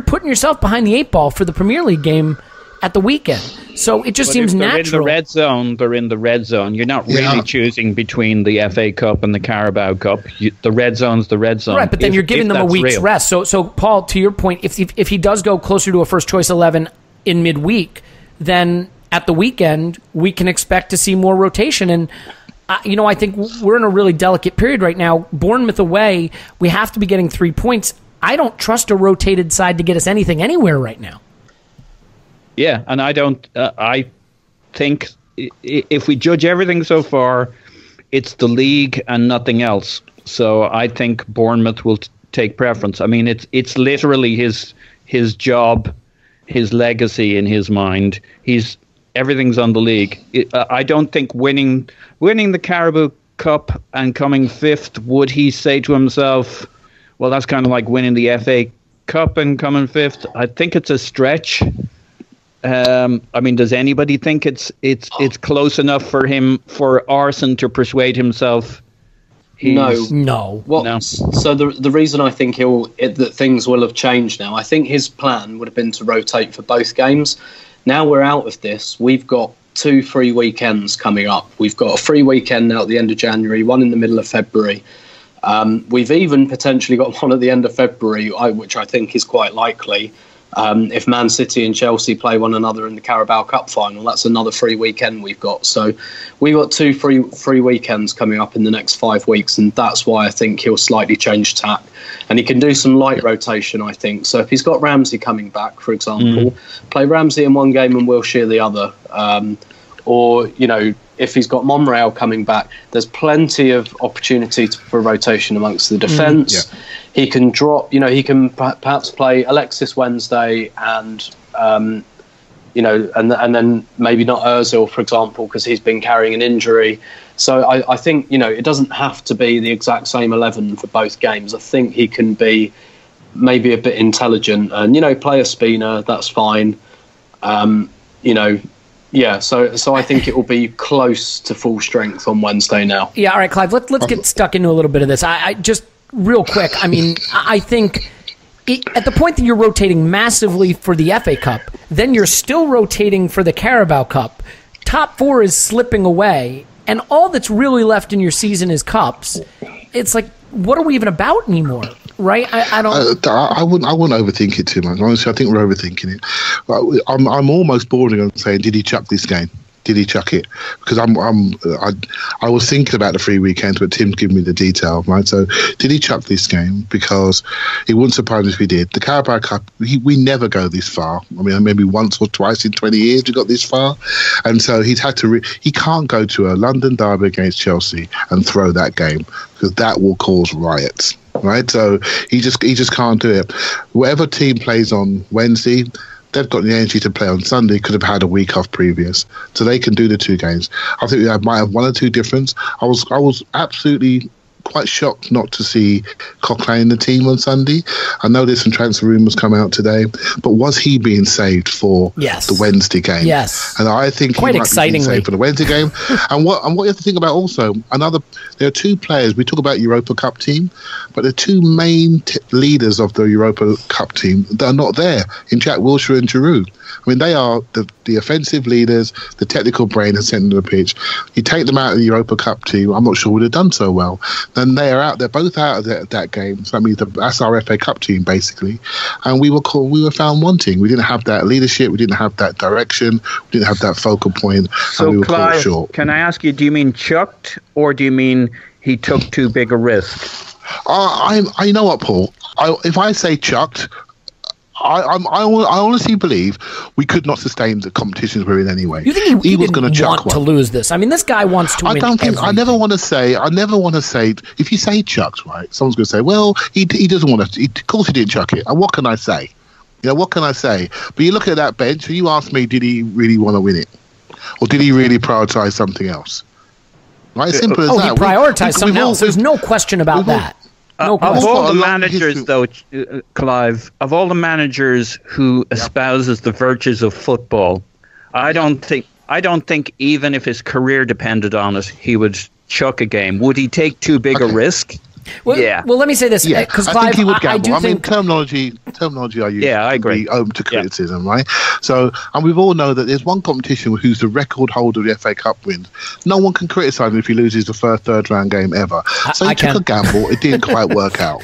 putting yourself behind the 8 ball for the Premier League game at the weekend. So it just seems natural. They're in the red zone. You're not really choosing between the FA Cup and the Carabao Cup. The red zone's the red zone. Right, but then you're giving them a week's rest. So Paul, to your point, if he does go closer to a first choice 11 in midweek, then at the weekend we can expect to see more rotation. And I think we're in a really delicate period right now. Bournemouth away, we have to be getting 3 points. I don't trust a rotated side to get us anything anywhere right now. Yeah, and I don't. I think if we judge everything so far, it's the league and nothing else. So I think Bournemouth will take preference. I mean, it's literally his job, his legacy in his mind. Everything's on the league. I don't think winning the Carabao Cup and coming fifth, would he say to himself, well, that's kind of like winning the FA Cup and coming fifth? I think it's a stretch. I mean, does anybody think it's close enough for Arsene to persuade himself? No. Well, no. So the reason I think that things will have changed now, I think his plan would have been to rotate for both games. Now we're out of this. We've got 2 free weekends coming up. We've got a free weekend now at the end of January, one in the middle of February. We've even potentially got one at the end of February, which I think is quite likely. If Man City and Chelsea play one another in the Carabao Cup final, that's another free weekend we've got. So we've got 2 free weekends coming up in the next 5 weeks, and that's why I think he'll slightly change tack. And he can do some light rotation, I think. So if he's got Ramsey coming back, for example, play Ramsey in one game and Wilshere the other. Or, if he's got Monreal coming back, there's plenty of opportunity for rotation amongst the defence. He can drop, he can perhaps play Alexis Wednesday and, and then maybe not Ozil, for example, because he's been carrying an injury. So I think, it doesn't have to be the exact same 11 for both games. I think he can be maybe a bit intelligent and, play a Spina, that's fine. Yeah, so I think it will be close to full strength on Wednesday now. Yeah, all right, Clive, let's get stuck into a little bit of this. I just, real quick, I think at the point that you're rotating massively for the FA Cup, then you're still rotating for the Carabao Cup. Top 4 is slipping away, and all that's really left in your season is cups. It's like, what are we even about anymore? Right? I don't. I wouldn't overthink it too much. Honestly, I think we're overthinking it. I'm almost bordering on saying, did he chuck this game? Did he chuck it? Because I was thinking about the free weekends, but Tim's given me the detail, right? So did he chuck this game? Because it wouldn't surprise me if he did. The Carabao Cup, we never go this far. I mean, maybe once or twice in 20 years we got this far, and so he's had to. He can't go to a London derby against Chelsea and throw that game because that will cause riots. Right, so he just can't do it. Whatever team plays on Wednesday, they've got the energy to play on Sunday. Could have had a week off previous, so they can do the 2 games. I think we might have 1 or 2 difference. I was absolutely quite shocked not to see Coquelin in the team on Sunday. I know there's some transfer rumours come out today, but was he being saved for the Wednesday game? Yes, and I think quite he might be being saved for the Wednesday game. and what you have to think about also, there are 2 players. We talk about Europa Cup team, but the 2 main leaders of the Europa Cup team that are not there in Jack Wilshere and Giroud. I mean, they are the offensive leaders, the technical brain has sent to the pitch. You take them out of the Europa Cup team, I'm not sure would have done so well. Then they're both out of that game. So that means that's our FA Cup team, basically. And we were found wanting. We didn't have that leadership, we didn't have that direction, we didn't have that focal point, so and we were Clive, caught short. Can I ask you, do you mean chucked, or do you mean he took too big a risk? You know what, Paul? If I say chucked, I honestly believe we could not sustain the competitions we're in anyway. You think he was going to chuck want to lose this? I mean, this guy wants to win everything. I never want to say. If you say chucked, right? Someone's going to say, "Well, he doesn't want to." Of course, he didn't chuck it. And what can I say? What can I say? But you look at that bench, and you ask me, did he really want to win it, or did he really prioritise something else? Right, simple as that. He prioritised something else. There's no question about that. Of all the managers, though, Clive, of all the managers who espouses the virtues of football, I don't think even if his career depended on it, he would chuck a game. Would he take too big a risk? Well, let me say this. Yeah, because I Clive, think he would gamble. I mean, terminology I use. Yeah, I agree. Be open to criticism, right? So, and we've all know that there's one competition who's the record holder of the FA Cup wins. No one can criticise him if he loses the first third-round game ever. So he took a gamble. It didn't quite work out.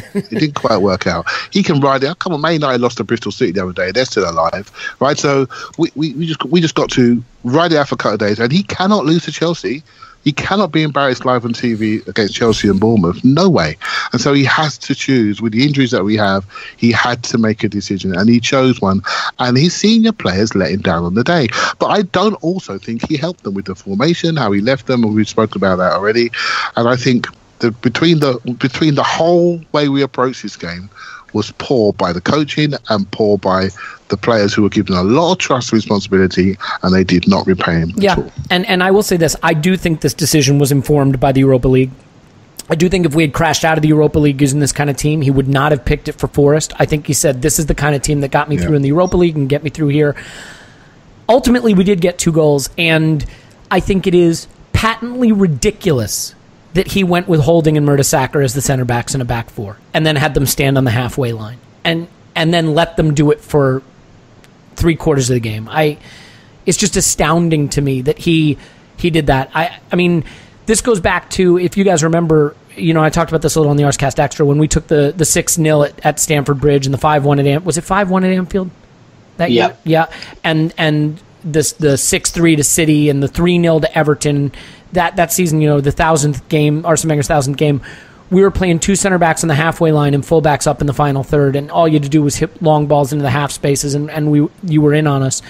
He can ride it. Come on, Man United lost to Bristol City the other day. They're still alive, right? So we just got to ride it out for a couple of days, and he cannot lose to Chelsea. He cannot be embarrassed live on TV against Chelsea and Bournemouth. No way. And so he has to choose. With the injuries that we have, he had to make a decision, and he chose one. And his senior players let him down on the day. But I don't also think he helped them with the formation, how he left them, and we've spoken about that already. And I think that between the whole way we approach this game was poor by the coaching and poor by the players who were given a lot of trust and responsibility, and they did not repay him at all. And I will say this, I do think this decision was informed by the Europa League. I do think if we had crashed out of the Europa League using this kind of team, he would not have picked it for Forest. I think he said, this is the kind of team that got me through in the Europa League and get me through here. Ultimately, we did get 2 goals, and I think it is patently ridiculous that he went with Holding and Mertesacker as the center backs in a back 4, and then had them stand on the halfway line, and then let them do it for 3/4 of the game. It's just astounding to me that he did that. I mean, this goes back to, if you guys remember, I talked about this a little on the Arscast Extra when we took the 6-0 at Stamford Bridge and the 5-1 at was it 5-1 at Anfield that year? Yeah, and the 6-3 to City and the 3-0 to Everton. That season, the 1,000th game, Arsene Wenger's 1,000th game, we were playing 2 center backs on the halfway line and fullbacks up in the final third, and all you had to do was hit long balls into the half spaces, and you were in on us.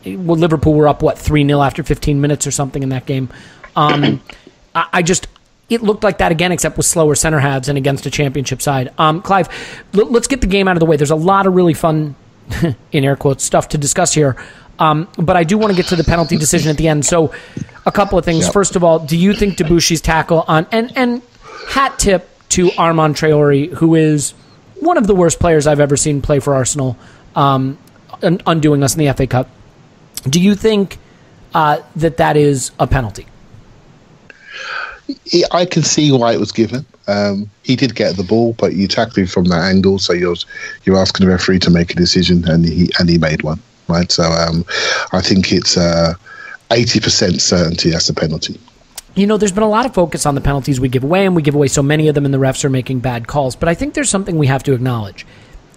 Liverpool were up 3-0 after 15 minutes or something in that game. It looked like that again, except with slower center halves and against a championship side. Clive, let's get the game out of the way. There's a lot of really fun, in air quotes, stuff to discuss here. But I do want to get to the penalty decision at the end. So a couple of things. Yep. First of all, do you think Debussy's tackle on, and hat tip to Armand Traoré, who is one of the worst players I've ever seen play for Arsenal, undoing us in the FA Cup. Do you think that is a penalty? I can see why it was given. He did get the ball, but you tackled him from that angle, so you're asking the referee to make a decision, and he made one. Right, so I think it's 80% certainty that's a penalty. There's been a lot of focus on the penalties we give away, and we give away so many of them, and the refs are making bad calls. But I think there's something we have to acknowledge.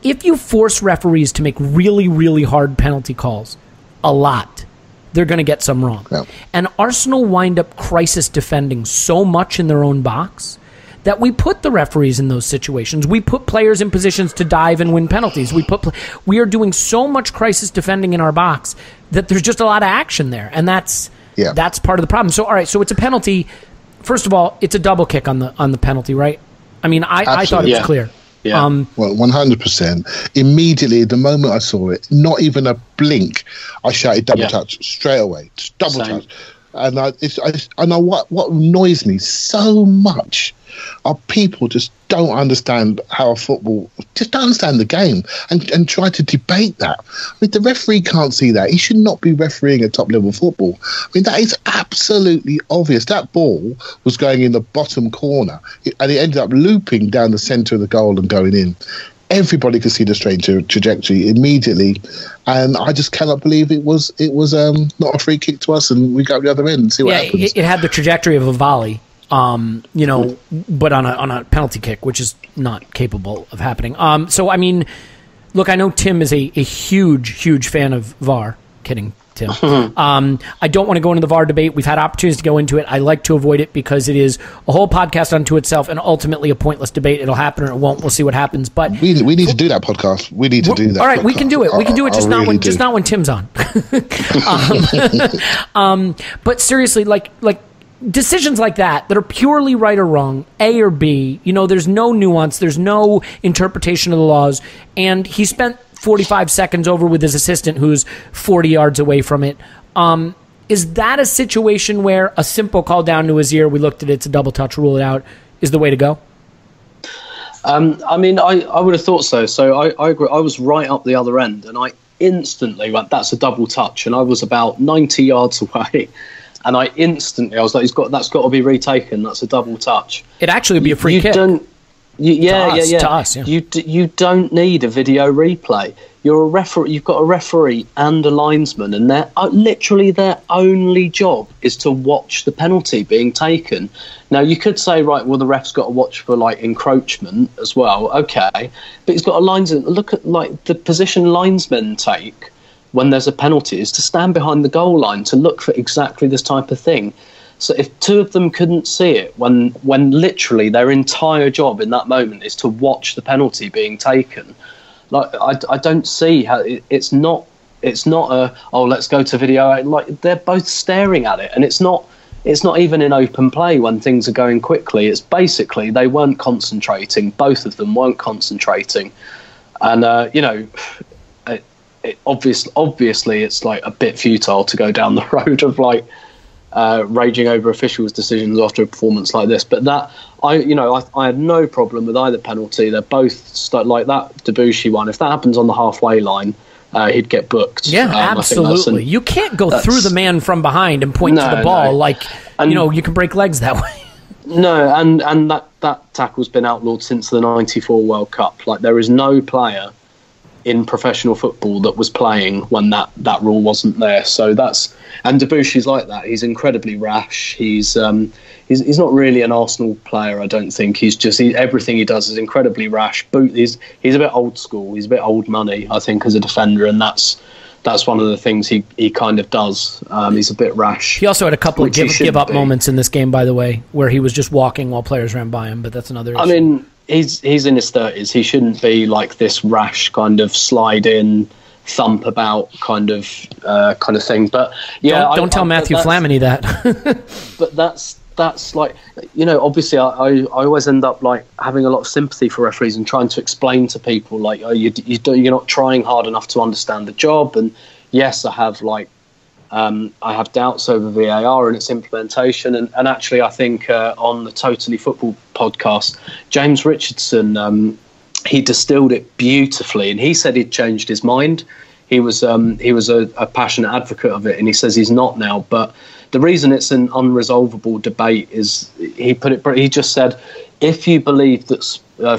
If you force referees to make really, really hard penalty calls, a lot, they're going to get some wrong. Yeah. And Arsenal wind up crisis defending so much in their own box that we put the referees in those situations. We put players in positions to dive and win penalties. We are doing so much crisis defending in our box that there's just a lot of action there, and that's part of the problem. So, all right, so it's a penalty. First of all, it's a double kick on the penalty, right? I mean, I thought it was clear. Yeah. Well, 100%. Immediately, the moment I saw it, not even a blink, I shouted double touch straight away. Just double touch. And what annoys me so much are people just don't understand how football, just don't understand the game and try to debate that. I mean, the referee can't see that. He should not be refereeing at top level football. I mean, that is absolutely obvious. That ball was going in the bottom corner and it ended up looping down the centre of the goal and going in. Everybody could see the straight trajectory immediately, and I just cannot believe it was not a free kick to us, and we go to the other end and see what happens. It had the trajectory of a volley, but on a penalty kick, which is not capable of happening. So I mean, look, I know Tim is a huge fan of VAR. Kidding, Tim. I don't want to go into the VAR debate. We've had opportunities to go into it. I like to avoid it because it is a whole podcast unto itself and ultimately a pointless debate. It'll happen or it won't. We'll see what happens. But we need to do that podcast. We need to do that. All right, podcast. We can do it. We can do it. Just not when Tim's on. But seriously, like decisions like that are purely right or wrong, A or B. There's no nuance. There's no interpretation of the laws. And he spent 45 seconds over with his assistant who's 40 yards away from it. Is that a situation where a simple call down to his ear, we looked at it, it's a double touch, rule it out, is the way to go? I mean, I would have thought so. So I agree. I was right up the other end and I instantly went, that's a double touch. And I was about 90 yards away. And I was like, that's got to be retaken. That's a double touch. It'd actually be a free kick. To us. You don't need a video replay. You're a referee. You've got a referee and a linesman, and literally their only job is to watch the penalty being taken. Now you could say, right, well, the ref's got to watch for like encroachment as well. Okay, but he's got a linesman. Look at like the position linesmen take when there's a penalty is to stand behind the goal line to look for exactly this type of thing. So if two of them couldn't see it when literally their entire job in that moment is to watch the penalty being taken. Like I don't see how it's not a let's go to video. Like they're both staring at it, and it's not even in open play when things are going quickly. It's basically they weren't concentrating. Both of them weren't concentrating, and obviously it's like a bit futile to go down the road of like raging over officials' decisions after a performance like this. But that I had no problem with either penalty. They're both like that Debussy one. If that happens on the halfway line, he'd get booked. Yeah, absolutely. You can't go through the man from behind and point to the ball you can break legs that way. No, and that tackle's been outlawed since the '94 World Cup. Like there is no player in professional football that was playing when that rule wasn't there. So and Debussy's like that. He's incredibly rash. He's not really an Arsenal player, I don't think. Everything he does is incredibly rash. He's a bit old school. He's a bit old money, I think, as a defender, and that's one of the things he kind of does. He's a bit rash. He also had a couple of give up moments in this game, by the way, where he was just walking while players ran by him, but that's another issue. I mean, he's in his 30s. He shouldn't be like this rash kind of slide in, thump about kind of thing. But yeah, don't tell Matthew Flamini that. But that's like, obviously I always end up like having a lot of sympathy for referees and trying to explain to people like, you're not trying hard enough to understand the job. And yes, I have doubts over VAR and its implementation. And actually, I think on the Totally Football podcast, James Richardson, he distilled it beautifully, and he said he'd changed his mind. He was a passionate advocate of it, and he says he's not now. But the reason it's an unresolvable debate is he just said, if you believe that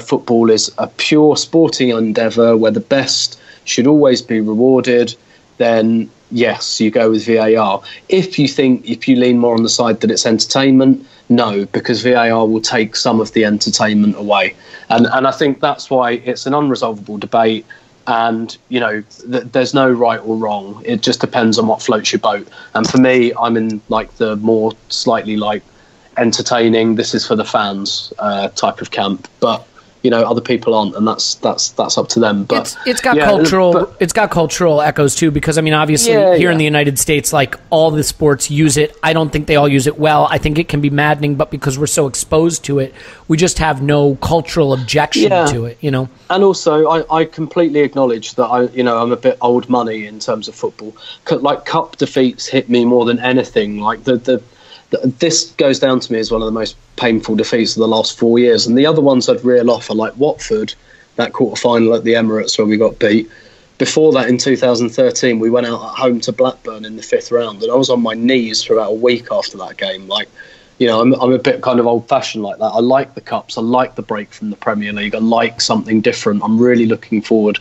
football is a pure sporting endeavour where the best should always be rewarded, then yes, you go with VAR. If you lean more on the side that it's entertainment, no, because VAR will take some of the entertainment away. And I think that's why it's an unresolvable debate. And, there's no right or wrong. It just depends on what floats your boat. And for me, I'm in like the more slightly like entertaining, this is for the fans type of camp. But other people aren't, and that's up to them. But it's got cultural echoes too, because I mean, obviously here in the United States, like all the sports use it. I don't think they all use it well. I think it can be maddening, but because we're so exposed to it, we just have no cultural objection to it. And also, I completely acknowledge that I'm a bit old money in terms of football. Like cup defeats hit me more than anything. Like this goes down to me as one of the most painful defeats of the last 4 years. And the other ones I'd reel off are like Watford, that quarter-final at the Emirates where we got beat. Before that, in 2013, we went out at home to Blackburn in the 5th round, and I was on my knees for about a week after that game. Like, I'm a bit kind of old-fashioned like that. I like the Cups. I like the break from the Premier League. I like something different. I'm really looking forward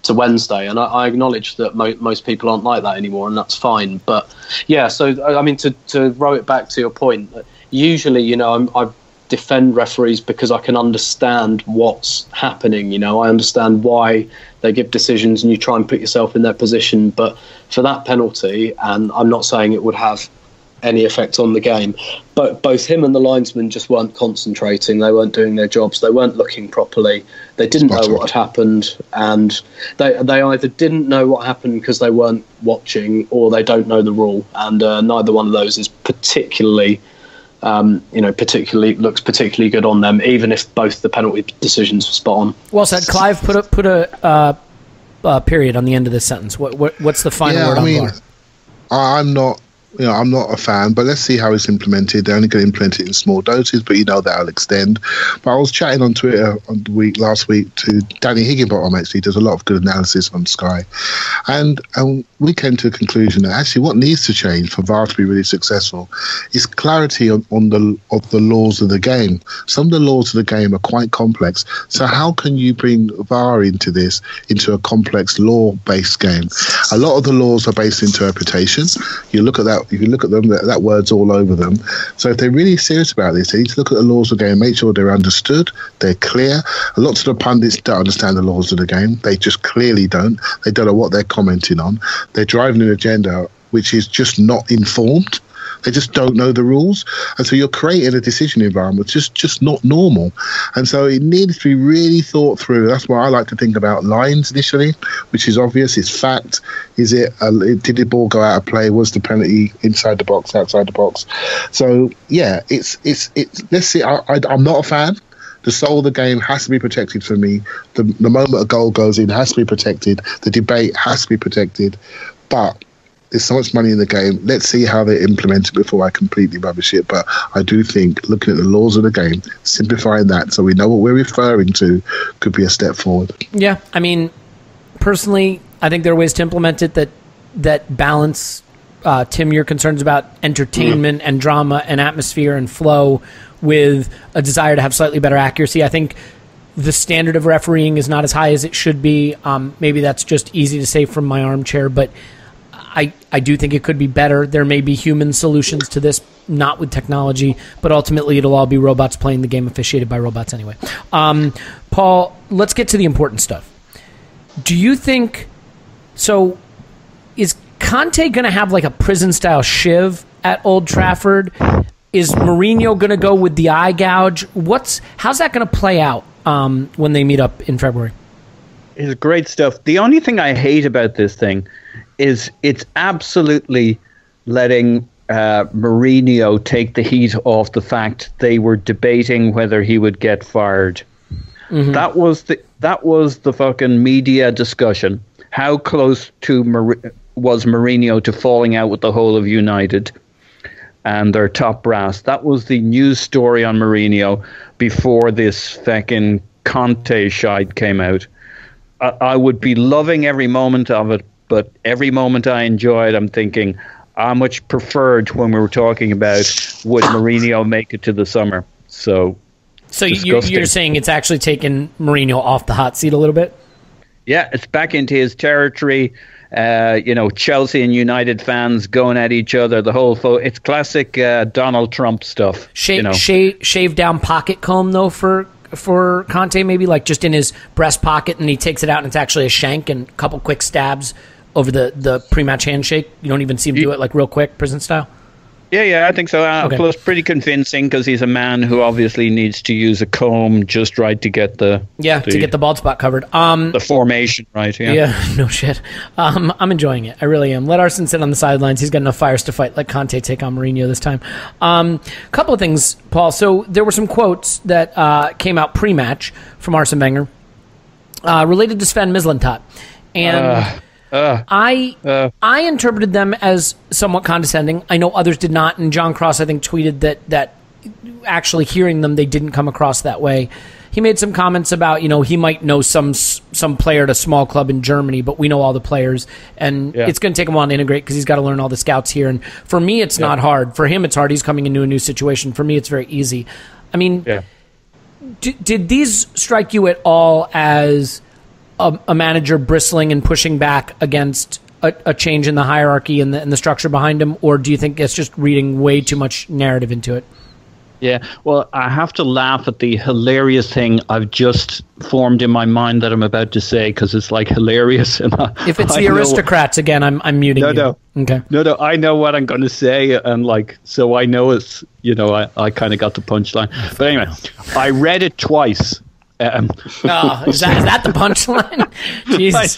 to Wednesday, and I acknowledge that most people aren't like that anymore, and that's fine. But yeah, so I mean, to row it back to your point, usually I defend referees because I can understand what's happening. I understand why they give decisions, and you try and put yourself in their position. But for that penalty, and I'm not saying it would have any effect on the game, but both him and the linesman just weren't concentrating. They weren't doing their jobs. They weren't looking properly. They didn't know what had happened, and they either didn't know what happened because they weren't watching, or they don't know the rule. And neither one of those is particularly looks particularly good on them, even if both the penalty decisions were spot on. Well said, Clive. Put a period on the end of this sentence. What's the final word on VAR? I'm not I'm not a fan, but let's see how it's implemented. They're only going to implement it in small doses, but that'll extend. But I was chatting on Twitter last week to Danny Higginbottom, actually, does a lot of good analysis on Sky. And we came to a conclusion that actually what needs to change for VAR to be really successful is clarity of the laws of the game. Some of the laws of the game are quite complex. So how can you bring VAR into a complex law-based game? A lot of the laws are based in interpretation. You look at that. If you look at them, that word's all over them. So if they're really serious about this, they need to look at the laws of the game, make sure they're understood, they're clear. Lots of the pundits don't understand the laws of the game. They just clearly don't. They don't know what they're commenting on. They're driving an agenda which is just not informed. They just don't know the rules. And so you're creating a decision environment just not normal. And so it needs to be really thought through. That's why I like to think about lines initially, which is obvious. It's fact. Is it, did the ball go out of play? Was the penalty inside the box, outside the box? So, yeah, it's let's see. I'm not a fan. The soul of the game has to be protected for me. The moment a goal goes in has to be protected. The debate has to be protected. But there's so much money in the game. Let's see how they implement it before I completely rubbish it. But I do think looking at the laws of the game, simplifying that so we know what we're referring to could be a step forward. Yeah, I mean, personally, I think there are ways to implement it that balance, Tim, your concerns about entertainment and drama and atmosphere and flow with a desire to have slightly better accuracy. I think the standard of refereeing is not as high as it should be. Maybe that's just easy to say from my armchair, but I do think it could be better. There may be human solutions to this, not with technology, but ultimately it'll all be robots playing the game officiated by robots anyway. Paul, let's get to the important stuff. Do you think... So, is Conte going to have like a prison-style shiv at Old Trafford? Is Mourinho going to go with the eye gouge? How's that going to play out when they meet up in February? It's great stuff. The only thing I hate about this thing is it's absolutely letting Mourinho take the heat off the fact they were debating whether he would get fired. Mm-hmm. That was the fucking media discussion. How close was Mourinho to falling out with the whole of United and their top brass? That was the news story on Mourinho before this fucking Conte shite came out. I would be loving every moment of it, but every moment I enjoyed, I'm thinking, I much preferred when we were talking about would Mourinho make it to the summer. So you're saying it's actually taken Mourinho off the hot seat a little bit? Yeah, it's back into his territory. Chelsea and United fans going at each other. The whole it's classic Donald Trump stuff. Shave down pocket comb though for Conte, maybe like just in his breast pocket, and he takes it out and it's actually a shank and a couple quick stabs over the pre-match handshake. You don't even see him do it like real quick, prison style. Yeah, I think so. Okay. Plus, pretty convincing because he's a man who obviously needs to use a comb just right to get to get the bald spot covered. The formation right. Yeah, no shit. I'm enjoying it. I really am. Let Arsene sit on the sidelines. He's got enough fires to fight. Let Conte take on Mourinho this time. Couple of things, Paul. So there were some quotes that came out pre-match from Arsene Wenger related to Sven Mislintat, and. I interpreted them as somewhat condescending. I know others did not, and John Cross, I think, tweeted that actually hearing them, they didn't come across that way. He made some comments about, he might know some player at a small club in Germany, but we know all the players, and it's going to take him a while to integrate because he's got to learn all the scouts here. And for me, it's not hard. For him, it's hard. He's coming into a new situation. For me, it's very easy. I mean, did these strike you at all as a manager bristling and pushing back against a change in the hierarchy and the structure behind him, or do you think it's just reading way too much narrative into it? Yeah, well, I have to laugh at the hilarious thing I've just formed in my mind that I'm about to say because it's like hilarious. And if it's the aristocrats again, I'm muting you. No. Okay. No, I know what I'm going to say, and so I know it's I kind of got the punchline. But anyway, I read it twice. Is that the punchline? Jesus.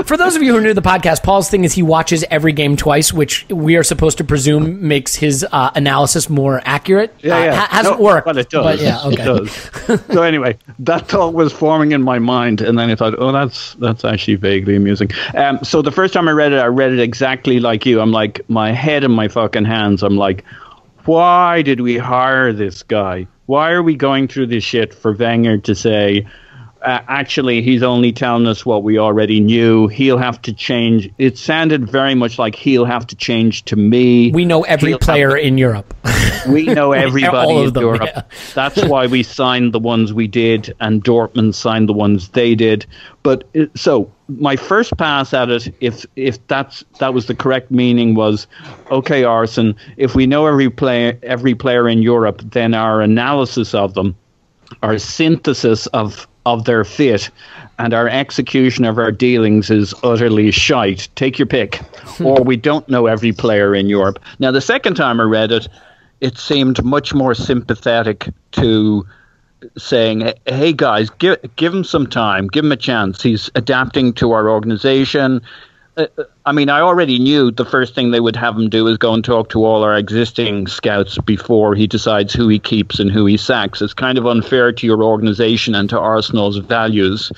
For those of you who are new to the podcast, Paul's thing is he watches every game twice, which we are supposed to presume makes his analysis more accurate. Hasn't worked. But it does. But yeah, okay. It does. So anyway, that thought was forming in my mind, and then I thought, oh, that's actually vaguely amusing. So the first time I read it exactly like you. I'm like, my head in my fucking hands. I'm like, why did we hire this guy? Why are we going through this shit for Wenger to say, actually, he's only telling us what we already knew. He'll have to change. It sounded very much like he'll have to change to me. We know every player in Europe. We know everybody in Europe. Yeah. That's why we signed the ones we did, and Dortmund signed the ones they did. But so my first pass at it, if that was the correct meaning, was, okay, Arsene, if we know every player in Europe, then our analysis of them, our synthesis of their fit, and our execution of our dealings is utterly shite. Take your pick. Or we don't know every player in Europe. Now, the second time I read it, it seemed much more sympathetic to saying, hey guys, give him some time, give him a chance. He's adapting to our organization. I mean, I already knew the first thing they would have him do is go and talk to all our existing scouts before he decides who he keeps and who he sacks. It's kind of unfair to your organization and to Arsenal's values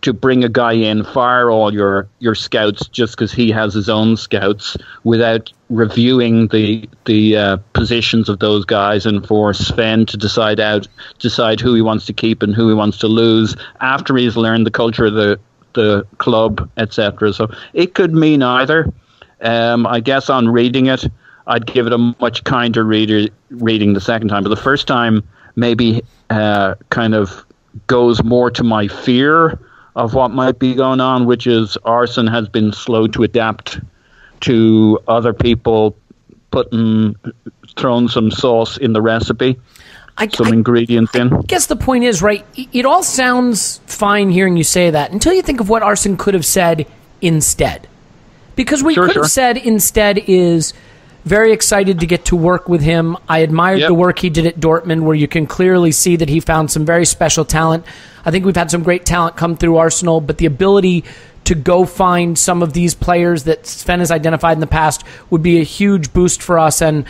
to bring a guy in, fire all your scouts just because he has his own scouts without reviewing the positions of those guys, and for Sven to decide who he wants to keep and who he wants to lose after he's learned the culture of the club, etc. So it could mean either. I guess on reading it, I'd give it a much kinder reading the second time. But the first time maybe kind of goes more to my fear of what might be going on, which is Arsene has been slow to adapt to other people throwing some sauce in the recipe. Ingredients in. I guess the point is, right, it all sounds fine hearing you say that until you think of what Arsene could have said instead. Because what he could have said instead is, very excited to get to work with him. I admired the work he did at Dortmund, where you can clearly see that he found some very special talent. I think we've had some great talent come through Arsenal, but the ability to go find some of these players that Sven has identified in the past would be a huge boost for us, and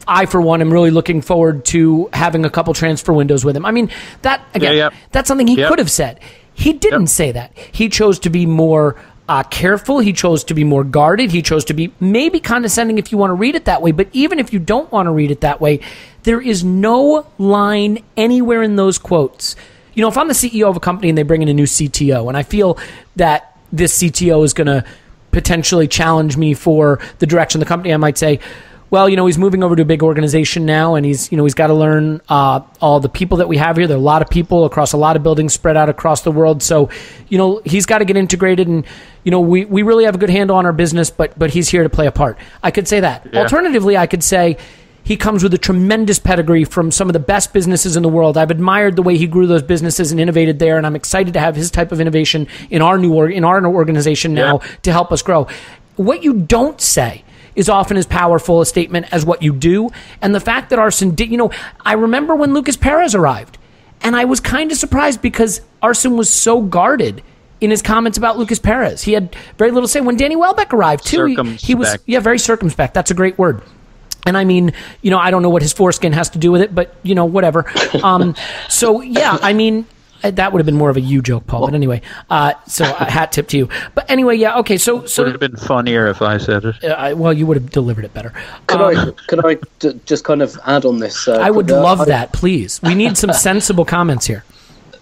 I, for one, am really looking forward to having a couple transfer windows with him. I mean, that, again, that's something he could have said. He didn't say that. He chose to be more careful. He chose to be more guarded. He chose to be maybe condescending if you want to read it that way. But even if you don't want to read it that way, there is no line anywhere in those quotes. You know, if I'm the CEO of a company and they bring in a new CTO, and I feel that this CTO is going to potentially challenge me for the direction of the company, I might say, well, you know, he's moving over to a big organization now, and he's got to learn all the people that we have here. There are a lot of people across a lot of buildings spread out across the world. So, you know, he's got to get integrated, and, you know, we really have a good handle on our business, but he's here to play a part. I could say that. Yeah. Alternatively, I could say he comes with a tremendous pedigree from some of the best businesses in the world. I've admired the way he grew those businesses and innovated there, and I'm excited to have his type of innovation in our new organization now to help us grow. What you don't say is often as powerful a statement as what you do. And the fact that Arsene did, you know, I remember when Lucas Perez arrived, and I was kind of surprised because Arsene was so guarded in his comments about Lucas Perez. He had very little to say. When Danny Welbeck arrived, too, he was very circumspect. That's a great word. And I mean, you know, I don't know what his foreskin has to do with it, but, you know, whatever. So, yeah, I mean, that would have been more of a you joke, Paul. But anyway, so a hat tip to you. But anyway, yeah, okay. So would have been funnier if I said it. Well, you would have delivered it better. Could I just kind of add on this? I would love that, please. We need some sensible comments here.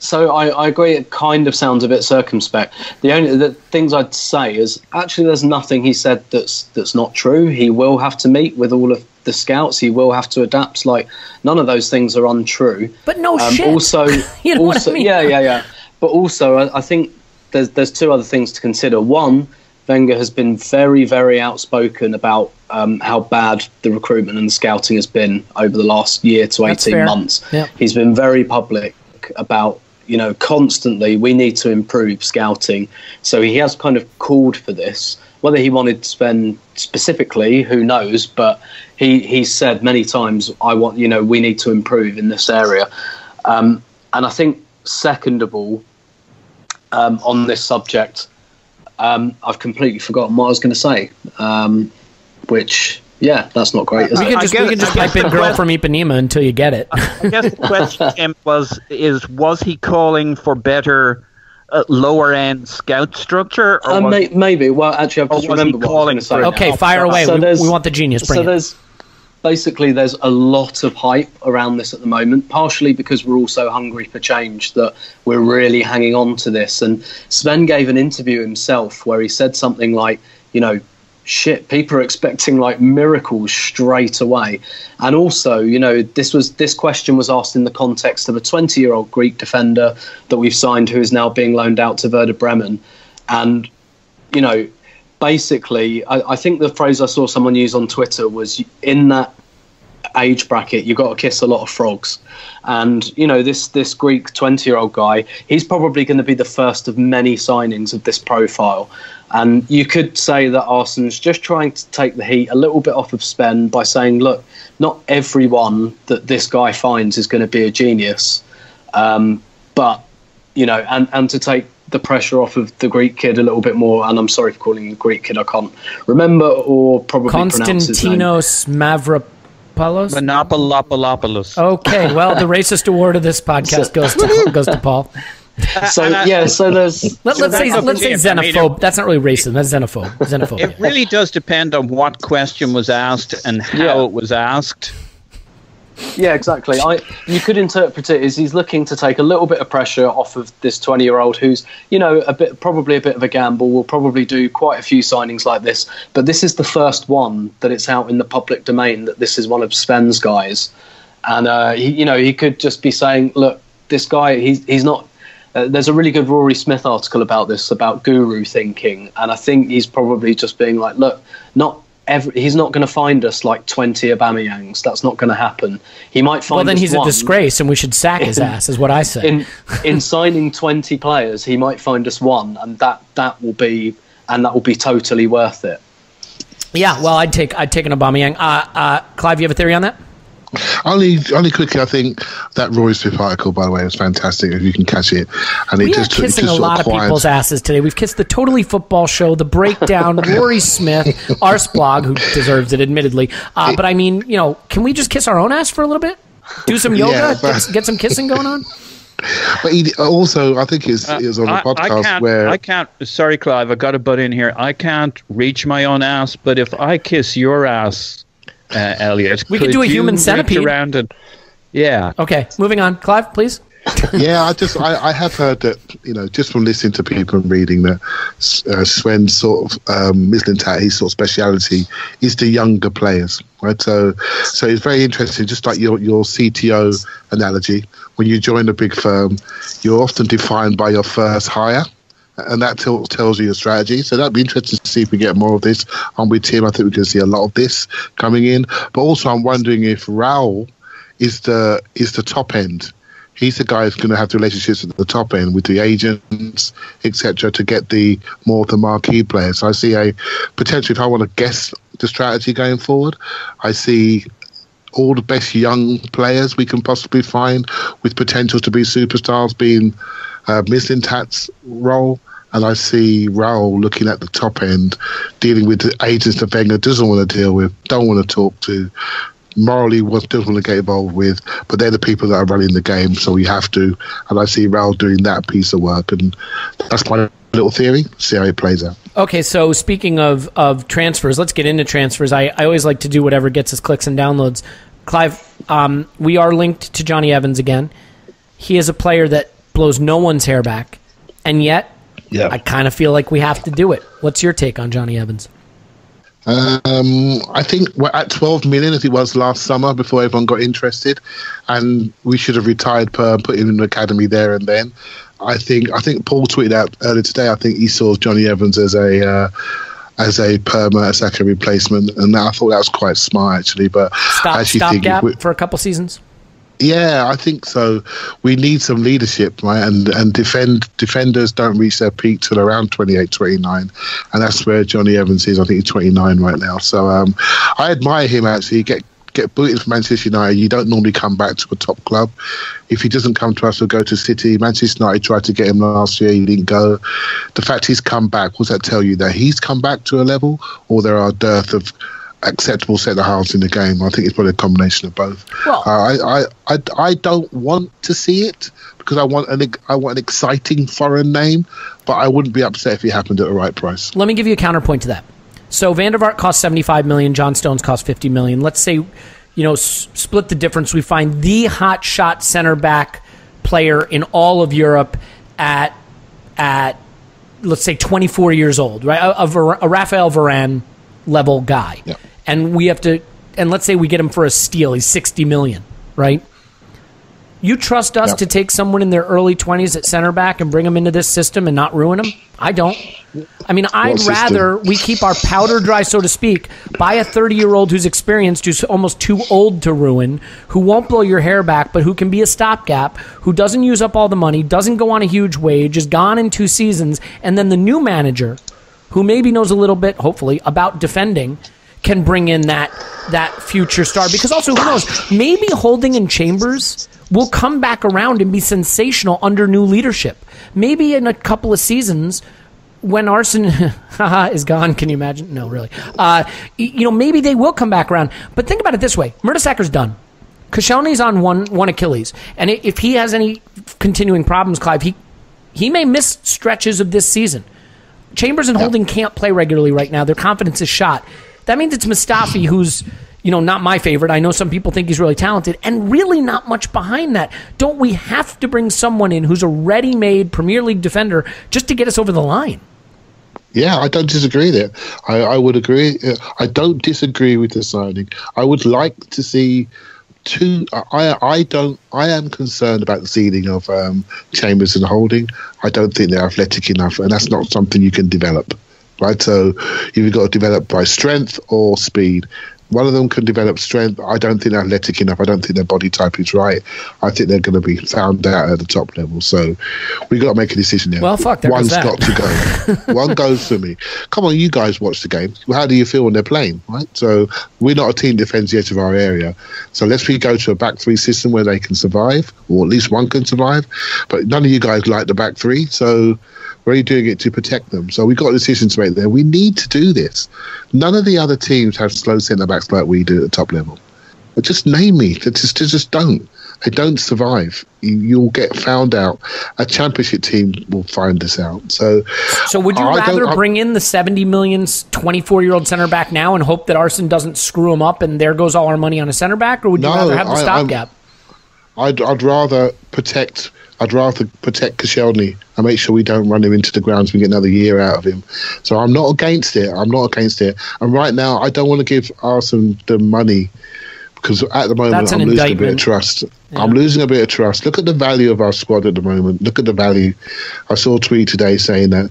So I agree. It kind of sounds a bit circumspect. The things I'd say is actually there's nothing he said that's not true. He will have to meet with all of the scouts. He will have to adapt. Like, none of those things are untrue. But no shit. Also, you know what I mean? Yeah. But also, I think there's two other things to consider. One, Wenger has been very, very outspoken about how bad the recruitment and the scouting has been over the last year to 18 months. Yep. He's been very public about, you know, constantly, we need to improve scouting. So he has kind of called for this. Whether he wanted to spend specifically, who knows? But he said many times, we need to improve in this area. And I think second of all, on this subject, I've completely forgotten what I was going to say, which, yeah, that's not great. We can just pipe in girl from Ipanema until you get it. I guess the question, Tim, was he calling for better lower-end scout structure? Or maybe. Well, actually, I've just remembered what I was going to say. Okay, fire away. So we want the genius. There's a lot of hype around this at the moment, partially because we're all so hungry for change that we're really hanging on to this. And Sven gave an interview himself where he said something like, shit, people are expecting like miracles straight away. And also, this question was asked in the context of a 20-year-old Greek defender that we've signed who is now being loaned out to Werder Bremen. And, basically, I think the phrase I saw someone use on Twitter was, in that age bracket, you've got to kiss a lot of frogs. And, this Greek 20-year-old guy, he's probably going to be the first of many signings of this profile. And you could say that Arsene's just trying to take the heat a little bit off of Sven by saying, look, not everyone that this guy finds is going to be a genius. But, and to take the pressure off of the Greek kid a little bit more, and I'm sorry for calling him the Greek kid, I can't remember or probably pronounce his name. Konstantinos Mavropoulos? Monopolopoulos. Okay, well, the racist award of this podcast goes to Paul. So there's let's say xenophobe. That's not really racist. That's xenophobe. It really does depend on what question was asked and how it was asked. Yeah, exactly. You could interpret it as he's looking to take a little bit of pressure off of this 20-year-old who's, probably a bit of a gamble, will probably do quite a few signings like this. But this is the first one that it's out in the public domain that this is one of Sven's guys. And, he could just be saying, look, this guy, he's not... there's a really good Rory Smith article about this, about guru thinking. And I think he's probably just being like, look, he's not going to find us like 20 Aubameyangs. That's not going to happen. He might find. Well, then us he's a disgrace, and we should sack his ass. Is what I say. In signing 20 players, he might find us one, and that will be totally worth it. Yeah, well, I'd take an Aubameyang. Clive, you have a theory on that? Only quickly, I think that Rory Smith article, by the way, was fantastic. If you can catch it, and we are kissing a lot of people's asses today. We've kissed the Totally Football Show, the Breakdown, Rory Smith, Arsblog, who deserves it, admittedly. But I mean, can we just kiss our own ass for a little bit? Do some yoga, get some kissing going on. But he also, I think it was on a podcast where I can't. Sorry, Clive, I got to butt in here. I can't reach my own ass, but if I kiss your ass, Elliot, we could do a human centipede around and okay, moving on. Clive, please. Yeah, I have heard that, just from listening to people and reading that Sven's sort of Mislintat, his sort of speciality is the younger players, right? So it's very interesting, just like your CTO analogy. When you join a big firm, you're often defined by your first hire. And that tells you your strategy. So that'd be interesting to see if we get more of this. I'm with Tim. I think we can see a lot of this coming in. But also, I'm wondering if Raul is the top end. He's the guy who's going to have the relationships at the top end with the agents, etc., to get more of the marquee players. So I see a potential. If I want to guess the strategy going forward, I see all the best young players we can possibly find with potential to be superstars being Mislintat's role. And I see Raul looking at the top end, dealing with the agents that Wenger doesn't want to deal with, don't want to talk to, morally doesn't want to get involved with, but they're the people that are running the game, so we have to. And I see Raul doing that piece of work, and that's my little theory. See how it plays out. Okay, so speaking of transfers, let's get into transfers. I always like to do whatever gets us clicks and downloads. Clive, we are linked to Johnny Evans again. He is a player that blows no one's hair back, and yet I kind of feel like we have to do it. What's your take on Johnny Evans? I think we're at 12 million as it was last summer before everyone got interested, and we should have retired Per, put him in the academy there and then. I think Paul tweeted out earlier today, I think he saw Johnny Evans as a Per Mertesacker replacement, and I thought that was quite smart actually. But stopgap for a couple seasons. Yeah, I think so. We need some leadership, right? And defenders don't reach their peak till around 28, 29. And that's where Johnny Evans is. I think he's 29 right now. So I admire him, actually. Get get booted from Manchester United, you don't normally come back to a top club. If he doesn't come to us, we'll go to City. Manchester United tried to get him last year, he didn't go. The fact he's come back, what does that tell you? That he's come back to a level, or there are a dearth of acceptable centre halves in the game? I think it's probably a combination of both. Well, I don't want to see it because I want an exciting foreign name, but I wouldn't be upset if it happened at the right price. Let me give you a counterpoint to that. So Van der Vaart costs 75 million, John Stones costs 50 million. Let's say, split the difference. We find the hot shot center back player in all of Europe at let's say 24 years old, right? A Raphael Varane level guy. Yeah. And let's say we get him for a steal. He's 60 million, right? You trust us to take someone in their early 20s at center back and bring them into this system and not ruin them? I don't. I mean, I'd rather we keep our powder dry, so to speak, buy a 30-year-old who's experienced, who's almost too old to ruin, who won't blow your hair back, but who can be a stopgap, who doesn't use up all the money, doesn't go on a huge wage, is gone in 2 seasons, and then the new manager, who maybe knows a little bit, hopefully, about defending, can bring in that future star. Because also, who knows, maybe Holding and Chambers will come back around and be sensational under new leadership. Maybe in a couple of seasons, when Arsene is gone, can you imagine? No, really. Maybe they will come back around. But think about it this way. Mertesacker's done. Koscielny's on one Achilles. And if he has any continuing problems, Clive, he may miss stretches of this season. Chambers and Holding can't play regularly right now. Their confidence is shot. That means it's Mustafi, who's not my favorite. I know some people think he's really talented, and really not much behind that. Don't we have to bring someone in who's a ready-made Premier League defender just to get us over the line? Yeah, I don't disagree there. I would agree. I don't disagree with the signing. I would like to see two. I am concerned about the ceiling of Chambers and Holding. I don't think they're athletic enough, and that's not something you can develop. Right, so you've got to develop by strength or speed. One of them can develop strength. I don't think they're athletic enough. I don't think their body type is right. I think they're going to be found out at the top level. So we've got to make a decision there. Well, fuck, one's got to go. One goes for me. Come on, you guys watch the game. How do you feel when they're playing? Right. So we're not a team that defends the edge of our area. So let's go to a back three system where they can survive, or at least one can survive. But none of you guys like the back three. So we're only doing it to protect them. So we've got a decision to make there. We need to do this. None of the other teams have slow centre-backs like we do at the top level. But just name me. They just don't. They don't survive. You'll get found out. A championship team will find this out. So would you rather bring in the 70 million 24-year-old centre-back now and hope that Arsene doesn't screw him up and there goes all our money on a centre-back? Or would you rather have the stopgap? I'd rather protect Koscielny and make sure we don't run him into the ground so we get another year out of him. So I'm not against it. And right now, I don't want to give Arsene the money because at the moment I'm losing a bit of trust. Yeah. I'm losing a bit of trust. Look at the value of our squad at the moment. Look at the value. I saw a tweet today saying that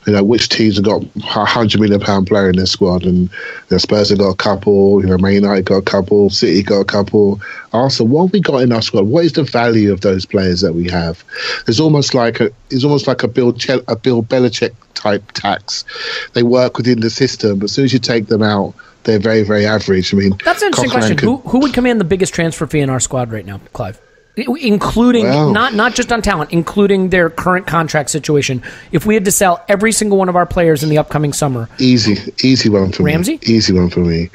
which teams have got £100 million player in their squad, and Spurs have got a couple, Man United got a couple, City got a couple. Arsenal, what have we got in our squad? What is the value of those players that we have? It's almost like a Bill Belichick type tax. They work within the system, but as soon as you take them out, they're very, very average. I mean, that's an interesting question. Who would command the biggest transfer fee in our squad right now, Clive? Including not just on talent, including their current contract situation. If we had to sell every single one of our players in the upcoming summer, easy one for Ramsey? me. Easy one for me.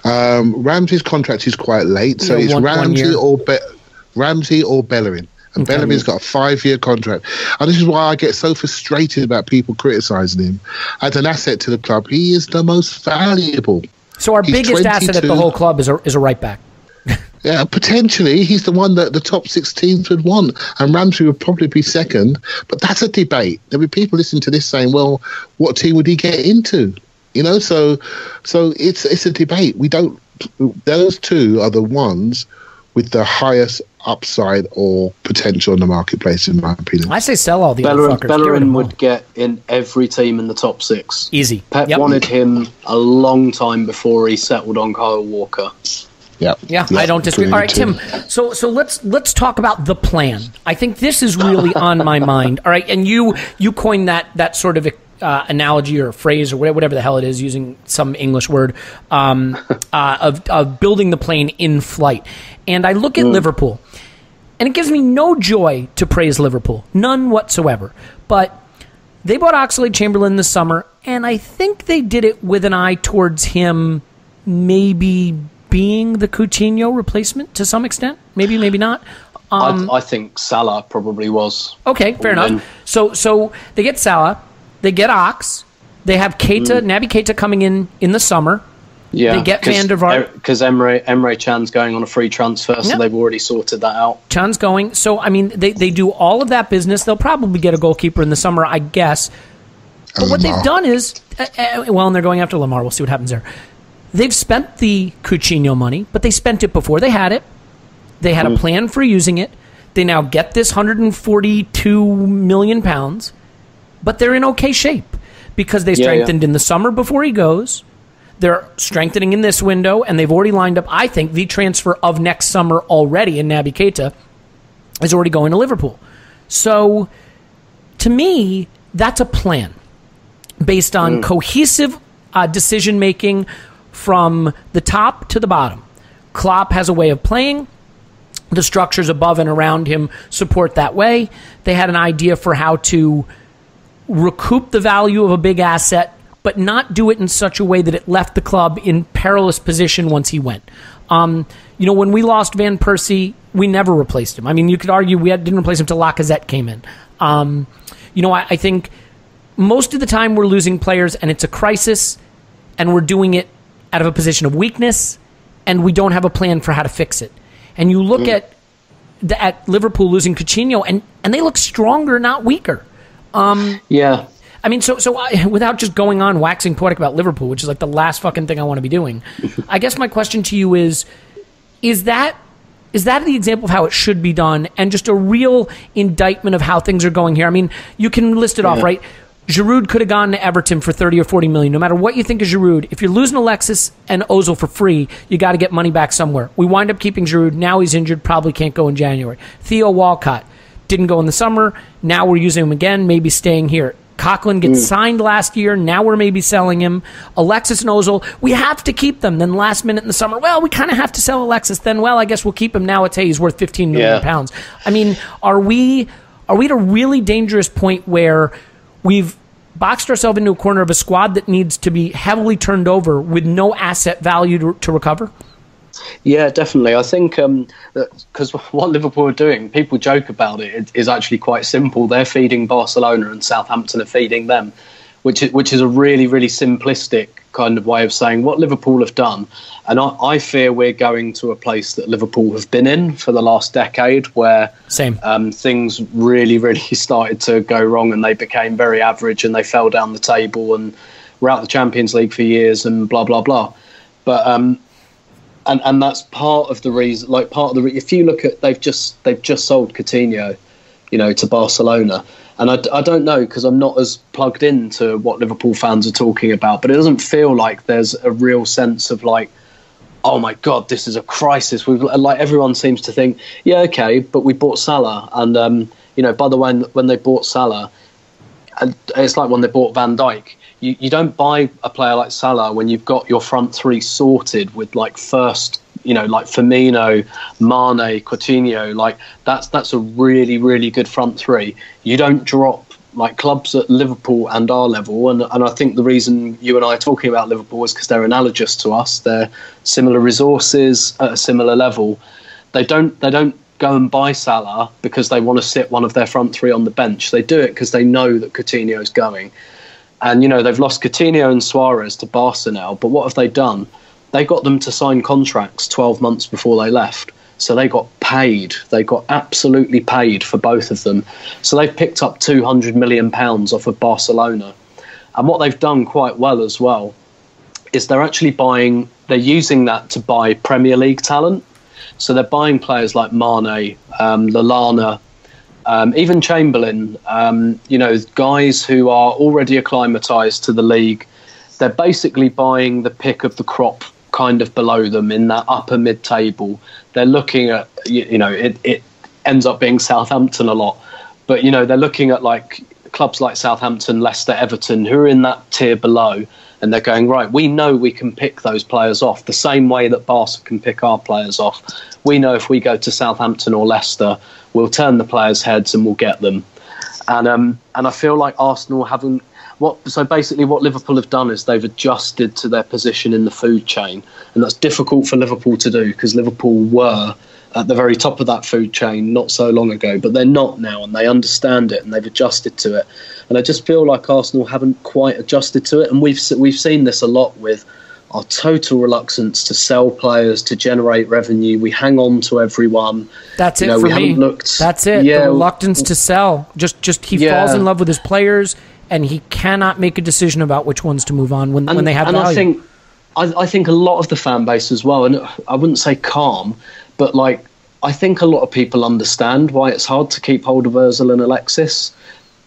Ramsey's contract is quite late, so it's Ramsey or Bellerin. And Bellerin's got a 5-year contract. And this is why I get so frustrated about people criticising him. As an asset to the club, he is the most valuable. So our biggest asset at the whole club is a right back. Yeah, potentially. He's the one that the top 6 teams would want. And Ramsey would probably be second. But that's a debate. There'll be people listening to this saying, well, what team would he get into? So it's a debate. Those two are the ones with the highest upside or potential in the marketplace, in my opinion. I say sell all the other fuckers. Bellerin would get in every team in the top 6. Easy. Pep wanted him a long time before he settled on Kyle Walker. Yeah, I don't disagree. All right, Tim. So let's talk about the plan. I think this is really on my mind. All right, and you coined that sort of analogy or phrase or whatever the hell it is, using some English word, of building the plane in flight. And I look at Liverpool, and it gives me no joy to praise Liverpool, none whatsoever. But they bought Oxlade-Chamberlain this summer, and I think they did it with an eye towards him maybe being the Coutinho replacement to some extent. Maybe not. I think Salah probably was. Okay, fair enough. So they get Salah, they get Ox, they have Keita, Naby Keita coming in the summer. Yeah, they get Van der Vaart. Because Emre Can's going on a free transfer, so they've already sorted that out. Can's going. So, I mean, they do all of that business. They'll probably get a goalkeeper in the summer, I guess. But what they've done is, and they're going after Lamar. We'll see what happens there. They've spent the Coutinho money, but they spent it before they had it. They had a plan for using it. They now get this £142 million, but they're in okay shape because they strengthened in the summer before he goes. They're strengthening in this window, and they've already lined up, I think, the transfer of next summer already, and Naby Keita is already going to Liverpool. So, to me, that's a plan based on cohesive decision-making from the top to the bottom. Klopp has a way of playing. The structures above and around him support that way. They had an idea for how to recoup the value of a big asset, but not do it in such a way that it left the club in perilous position once he went. When we lost Van Persie, we never replaced him. I mean, you could argue we didn't replace him until Lacazette came in. I think most of the time we're losing players and it's a crisis, and we're doing it out of a position of weakness, and we don't have a plan for how to fix it. And you look at Liverpool losing Coutinho, and they look stronger, not weaker. I mean, so without just going on waxing poetic about Liverpool, which is like the last fucking thing I want to be doing, I guess my question to you is that the example of how it should be done, and just a real indictment of how things are going here? I mean, you can list it off, right? Giroud could have gone to Everton for 30 or 40 million. No matter what you think of Giroud, if you're losing Alexis and Ozil for free, you got to get money back somewhere. We wind up keeping Giroud. Now he's injured, probably can't go in January. Theo Walcott didn't go in the summer. Now we're using him again, maybe staying here. Coquelin gets signed last year. Now we're maybe selling him. Alexis and Ozil, we have to keep them. Then last minute in the summer, well, we kind of have to sell Alexis. Then, well, I guess we'll keep him now. He's worth £15 million. I mean, are we at a really dangerous point where we've boxed ourselves into a corner of a squad that needs to be heavily turned over with no asset value to recover? Yeah, definitely. I think because what Liverpool are doing, people joke about it, is actually quite simple. They're feeding Barcelona and Southampton are feeding them, which is a really, really simplistic kind of way of saying what Liverpool have done. And I fear we're going to a place that Liverpool have been in for the last decade, where things really, really started to go wrong, and they became very average, and they fell down the table, and were out the Champions League for years, and blah blah blah. But and that's part of the reason. Like if you look at they've just sold Coutinho, to Barcelona. And I don't know, because I'm not as plugged into what Liverpool fans are talking about, but it doesn't feel like there's a real sense of like, oh my God, this is a crisis. Like everyone seems to think, yeah, okay, but we bought Salah, and by the way, when they bought Salah, and it's like when they bought Van Dijk. You don't buy a player like Salah when you've got your front three sorted with like first, like Firmino, Mane, Coutinho. Like that's a really, really good front three. You don't drop like clubs at Liverpool and our level. And I think the reason you and I are talking about Liverpool is because they're analogous to us. They're similar resources at a similar level. They don't go and buy Salah because they want to sit one of their front three on the bench. They do it because they know that Coutinho's going. And, they've lost Coutinho and Suarez to Barca now. But what have they done? They got them to sign contracts 12 months before they left. So they got paid. They got absolutely paid for both of them. So they've picked up £200 million off of Barcelona. And what they've done quite well as well is they're using that to buy Premier League talent. So they're buying players like Mane, Lallana, even Chamberlain, guys who are already acclimatised to the league. They're basically buying the pick of the crop kind of below them in that upper mid-table. They're looking at, it ends up being Southampton a lot, but, they're looking at like clubs like Southampton, Leicester, Everton, who are in that tier below, and they're going, right, we know we can pick those players off the same way that Barca can pick our players off. We know if we go to Southampton or Leicester, we'll turn the players' heads and we'll get them. And I feel like Arsenal haven't. So basically what Liverpool have done is they've adjusted to their position in the food chain. And that's difficult for Liverpool to do, because Liverpool were at the very top of that food chain not so long ago, but they're not now, and they understand it and they've adjusted to it. And I just feel like Arsenal haven't quite adjusted to it. And we've seen this a lot with our total reluctance to sell players, to generate revenue. We hang on to everyone. That's it for me. That's it. Yeah, the reluctance to sell. Just he falls in love with his players, and he cannot make a decision about which ones to move on when they have value. I think a lot of the fan base as well, and I wouldn't say calm, but like I think a lot of people understand why it's hard to keep hold of Ozil and Alexis.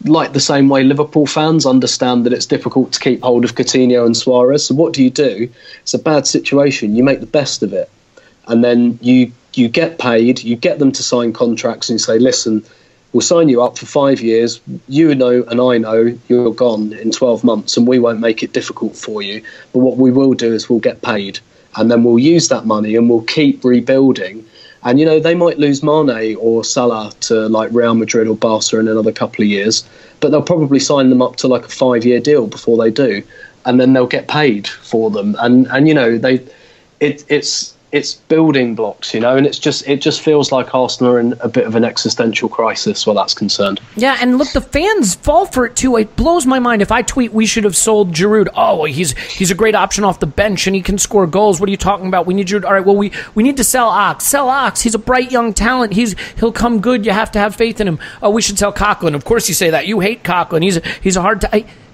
Like the same way Liverpool fans understand that it's difficult to keep hold of Coutinho and Suarez. So what do? It's a bad situation. You make the best of it. And then you get paid, you get them to sign contracts and you say, listen, we'll sign you up for 5 years. You know and I know you're gone in 12 months and we won't make it difficult for you. But what we will do is we'll get paid. And then we'll use that money and we'll keep rebuilding. And, you know, they might lose Mane or Salah to like Real Madrid or Barca in another couple of years, but they'll probably sign them up to like a 5-year deal before they do. And then they'll get paid for them. And you know, it's building blocks, you know, and it just feels like Arsenal are in a bit of an existential crisis where that's concerned. Yeah, and look, the fans fall for it too. It blows my mind. If I tweet we should have sold Giroud, oh, well, he's a great option off the bench and he can score goals. What are you talking about? We need Giroud. All right, well, we need to sell Ox. Sell Ox. He's a bright young talent. He'll come good. You have to have faith in him. Oh, we should sell Coquelin. Of course you say that. You hate Coquelin. He's a hard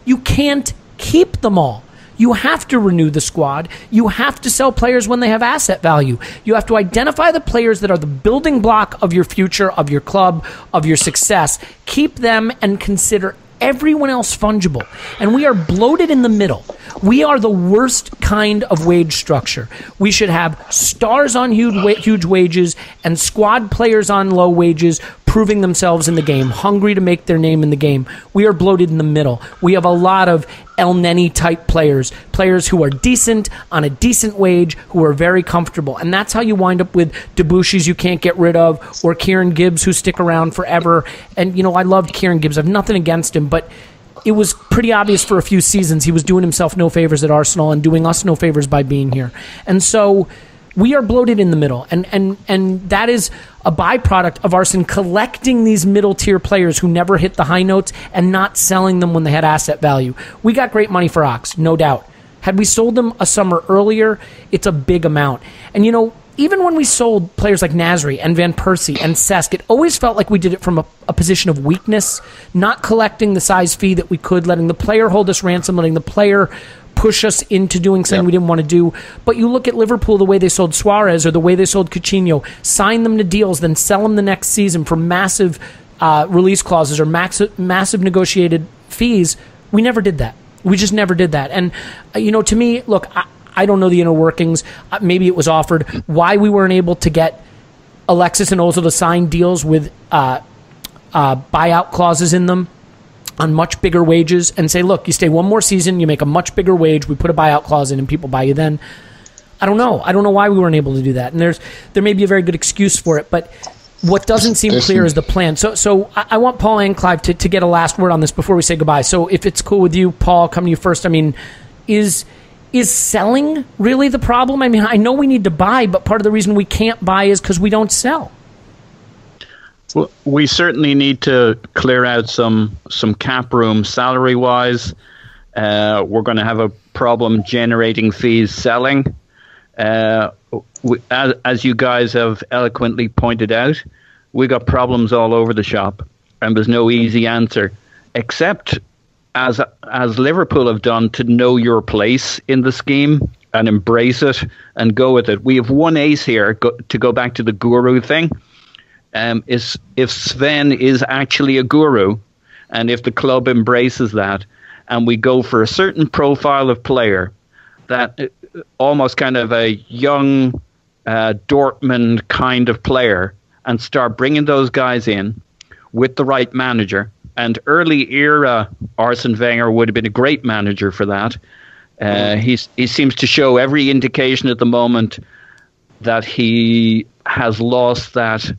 you can't keep them all. You have to renew the squad. You have to sell players when they have asset value. You have to identify the players that are the building block of your future, of your club, of your success. Keep them and consider everyone else fungible. And we are bloated in the middle. We are the worst kind of wage structure. We should have stars on huge wages and squad players on low wages, proving themselves in the game, hungry to make their name in the game. We are bloated in the middle. We have a lot of El Neni type players who are decent on a decent wage, who are very comfortable. And that's how you wind up with Debussys you can't get rid of, or Kieran Gibbs who stick around forever. And, you know, I loved Kieran Gibbs. I have nothing against him, but it was pretty obvious for a few seasons he was doing himself no favors at Arsenal and doing us no favors by being here. And so we are bloated in the middle, and that is a byproduct of Arsene collecting these middle-tier players who never hit the high notes and not selling them when they had asset value. We got great money for Ox, no doubt. Had we sold them a summer earlier, it's a big amount. And, you know, even when we sold players like Nasri and Van Persie and Cesc, it always felt like we did it from a position of weakness, not collecting the size fee that we could, letting the player hold us ransom, letting the player push us into doing something we didn't want to do. But you look at Liverpool, the way they sold Suarez or the way they sold Coutinho, sign them to deals, then sell them the next season for massive release clauses or massive negotiated fees. We never did that. We just never did that. And, you know, to me, look, I don't know the inner workings. Maybe it was offered. Why we weren't able to get Alexis and Ozil to sign deals with buyout clauses in them on much bigger wages and say, look, you stay one more season, you make a much bigger wage, we put a buyout clause in and people buy you then. I don't know. I don't know why we weren't able to do that. And there may be a very good excuse for it, but what doesn't seem clear is the plan. So I want Paul and Clive to get a last word on this before we say goodbye. So if it's cool with you, Paul, come to you first. I mean, is selling really the problem? I mean, I know we need to buy, but part of the reason we can't buy is because we don't sell. Well, we certainly need to clear out some cap room salary-wise. We're going to have a problem generating fees selling. As you guys have eloquently pointed out, we got problems all over the shop, and there's no easy answer, except as Liverpool have done, to know your place in the scheme and embrace it and go with it. We have one ace here, to go back to the guru thing. Is if Sven is actually a guru, and if the club embraces that, and we go for a certain profile of player, that almost kind of a young Dortmund kind of player, and start bringing those guys in with the right manager, And early era Arsene Wenger would have been a great manager for that. He seems to show every indication at the moment that he has lost that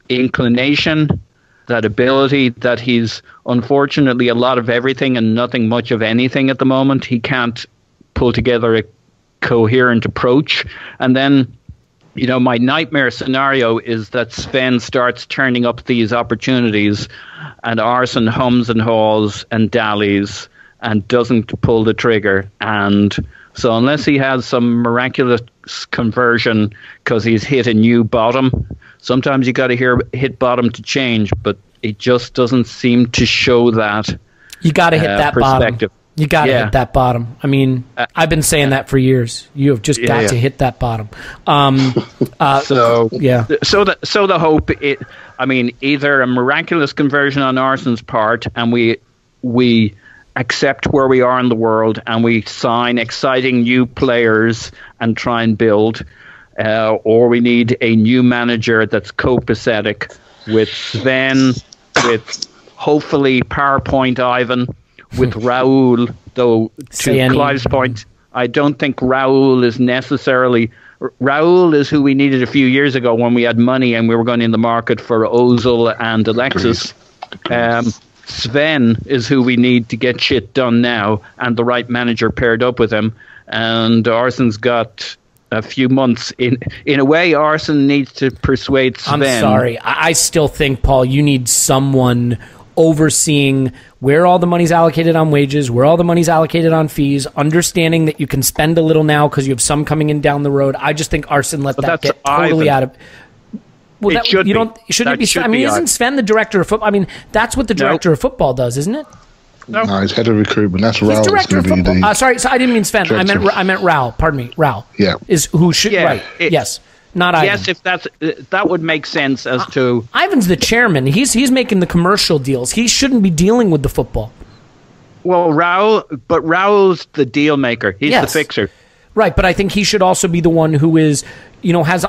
inclination, that ability, that he's unfortunately a lot of everything and nothing much of anything at the moment. He can't pull together a coherent approach. And then, my nightmare scenario is that Sven starts turning up these opportunities and Arsene hums and haws and dallies and doesn't pull the trigger. And so unless he has some miraculous conversion because he's hit a new bottom, sometimes you got to hit bottom to change, but it just doesn't seem to show that. You got to hit that perspective. Bottom. You got to hit that bottom. I mean, I've been saying that for years. You have just got to hit that bottom. So the hope, either a miraculous conversion on Arsene's part, and we accept where we are in the world, and we sign exciting new players and try and build, or we need a new manager that's copacetic with Sven, with hopefully PowerPoint Ivan, with Raul, though to Clive's point, I don't think Raul is necessarily... Raul is who we needed a few years ago when we had money and we were going in the market for Ozil and Alexis. Sven is who we need to get shit done now, and the right manager paired up with him. And Arsene's got a few months. In a way, Arsene needs to persuade Sven. I'm sorry. I still think, Paul, you need someone overseeing where all the money's allocated on wages, where all the money's allocated on fees, understanding that you can spend a little now because you have some coming in down the road. I just think Arsene let that get totally out of... Well, it should be. Shouldn't it be Sven? I mean, isn't Sven the director of football? I mean, that's what the director of football does, isn't it? No, he's head of recruitment. That's Raul. He's director of football. Sorry, so I didn't mean Sven. I meant Raul. Pardon me, Raul. Yeah, is who should right? Yes, not Ivan. Yes, if that would make sense as to Ivan's the chairman. He's making the commercial deals. He shouldn't be dealing with the football. Well, Raul's the deal maker. He's the fixer. Right, but I think he should also be the one who is, has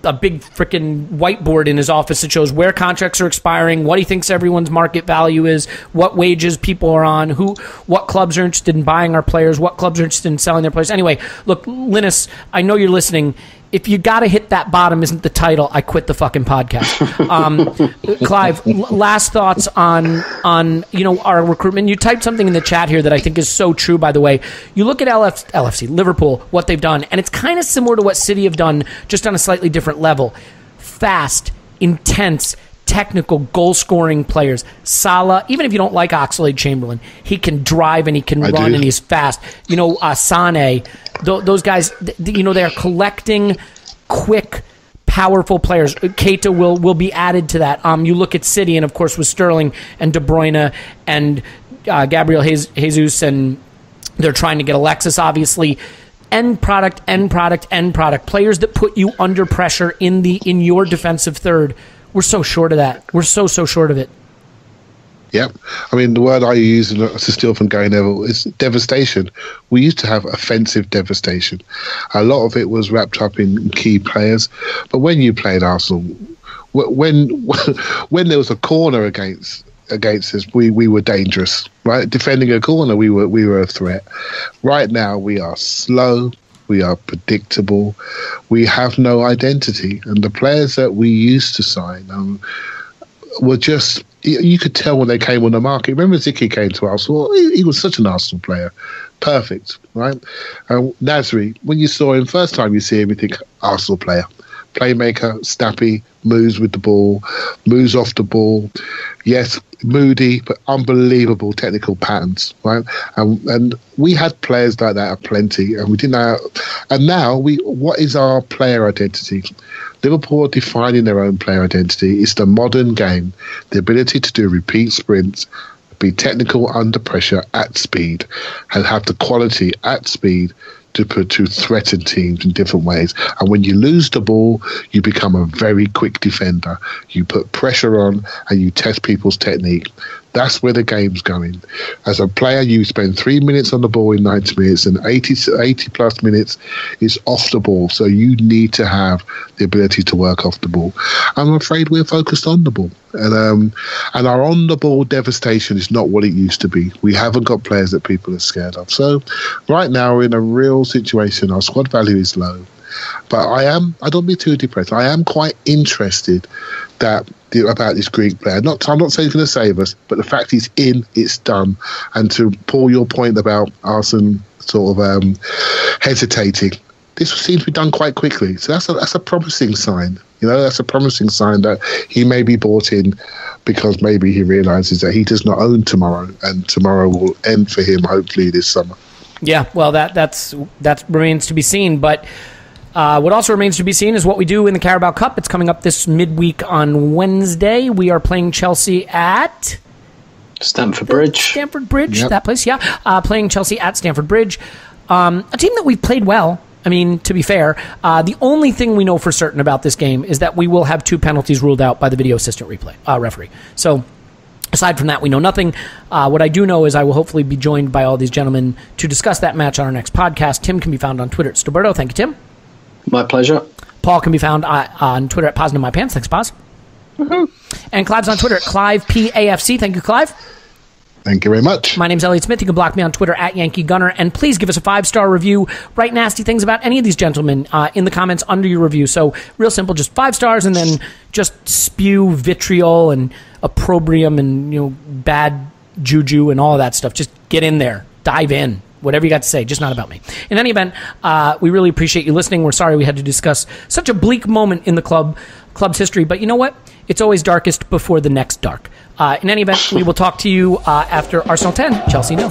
a big freaking whiteboard in his office that shows where contracts are expiring, what he thinks everyone's market value is, what wages people are on, what clubs are interested in buying our players, what clubs are interested in selling their players. Anyway, look, Linus, I know you're listening. If you got to hit that bottom isn't the title, I quit the fucking podcast. Clive, last thoughts on our recruitment. You typed something in the chat here that I think is so true, by the way. You look at LFC, Liverpool, what they've done, and it's kind of similar to what City have done, just on a slightly different level. Fast, intense, technical, goal-scoring players. Salah, even if you don't like Oxlade-Chamberlain, he can drive and he can run and he's fast. Sane, those guys, they're collecting quick, powerful players. Keita will be added to that. You look at City, and of course with Sterling and De Bruyne and Gabriel Jesus, and they're trying to get Alexis, obviously. End product. Players that put you under pressure in your defensive third. We're so short of that. We're so short of it. Yep. I mean, the word I use to steal from Gary Neville is devastation. We used to have offensive devastation. A lot of it was wrapped up in key players. But when you played Arsenal, when there was a corner against us, we were dangerous, right? Defending a corner, we were a threat. Right now, we are slow. We are predictable. We have no identity. And the players that we used to sign were just... You could tell when they came on the market. Remember Ziki came to Arsenal? He was such an Arsenal player. Perfect, right? Nasri, when you saw him first time, you see him, you think Arsenal player. Playmaker, snappy, moves with the ball, moves off the ball. Yes, moody, but unbelievable technical patterns, right? And we had players like that aplenty, and we didn't have. And now, what is our player identity? Liverpool are defining their own player identity. It's the modern game, the ability to do repeat sprints, be technical under pressure at speed, and have the quality at speed to threaten teams in different ways. And when you lose the ball, you become a very quick defender. You put pressure on and you test people's technique. That's where the game's going. As a player, you spend 3 minutes on the ball in 90 minutes, and 80 plus minutes is off the ball. So you need to have the ability to work off the ball. I'm afraid we're focused on the ball. And our on-the-ball devastation is not what it used to be. We haven't got players that people are scared of. So right now we're in a real situation. Our squad value is low. But I don't be too depressed. I am quite interested about this Greek player. I'm not saying he's going to save us, but the fact he's in, it's done. And to Paul, your point about Arsene sort of hesitating, this seems to be done quite quickly. So that's a promising sign. That's a promising sign that he may be bought in because maybe he realises that he does not own tomorrow, and tomorrow will end for him hopefully this summer. Yeah, well, that remains to be seen, but. What also remains to be seen is what we do in the Carabao Cup. It's coming up this midweek on Wednesday. We are playing Chelsea at Stamford Bridge. Yep. That place, yeah. Playing Chelsea at Stamford Bridge. A team that we've played well. I mean, to be fair, the only thing we know for certain about this game is that we will have 2 penalties ruled out by the video assistant referee. So, aside from that, we know nothing. What I do know is I will hopefully be joined by all these gentlemen to discuss that match on our next podcast. Tim can be found on Twitter at Stoberto. Thank you, Tim. My pleasure. Paul can be found on Twitter at Positive My Pants. Thanks, Paz. Woohoo. And Clive's on Twitter at Clive PAFC. Thank you, Clive. Thank you very much. My name's Elliot Smith. You can block me on Twitter at Yankee Gunner. And please give us a 5-star review. Write nasty things about any of these gentlemen in the comments under your review. So real simple, just 5 stars, and then just spew vitriol and opprobrium and bad juju and all of that stuff. Just get in there. Dive in. Whatever you got to say, just not about me. In any event, we really appreciate you listening. We're sorry we had to discuss such a bleak moment in the club's history, but you know what? It's always darkest before the next dark. In any event, we will talk to you after Arsenal 10, Chelsea 0.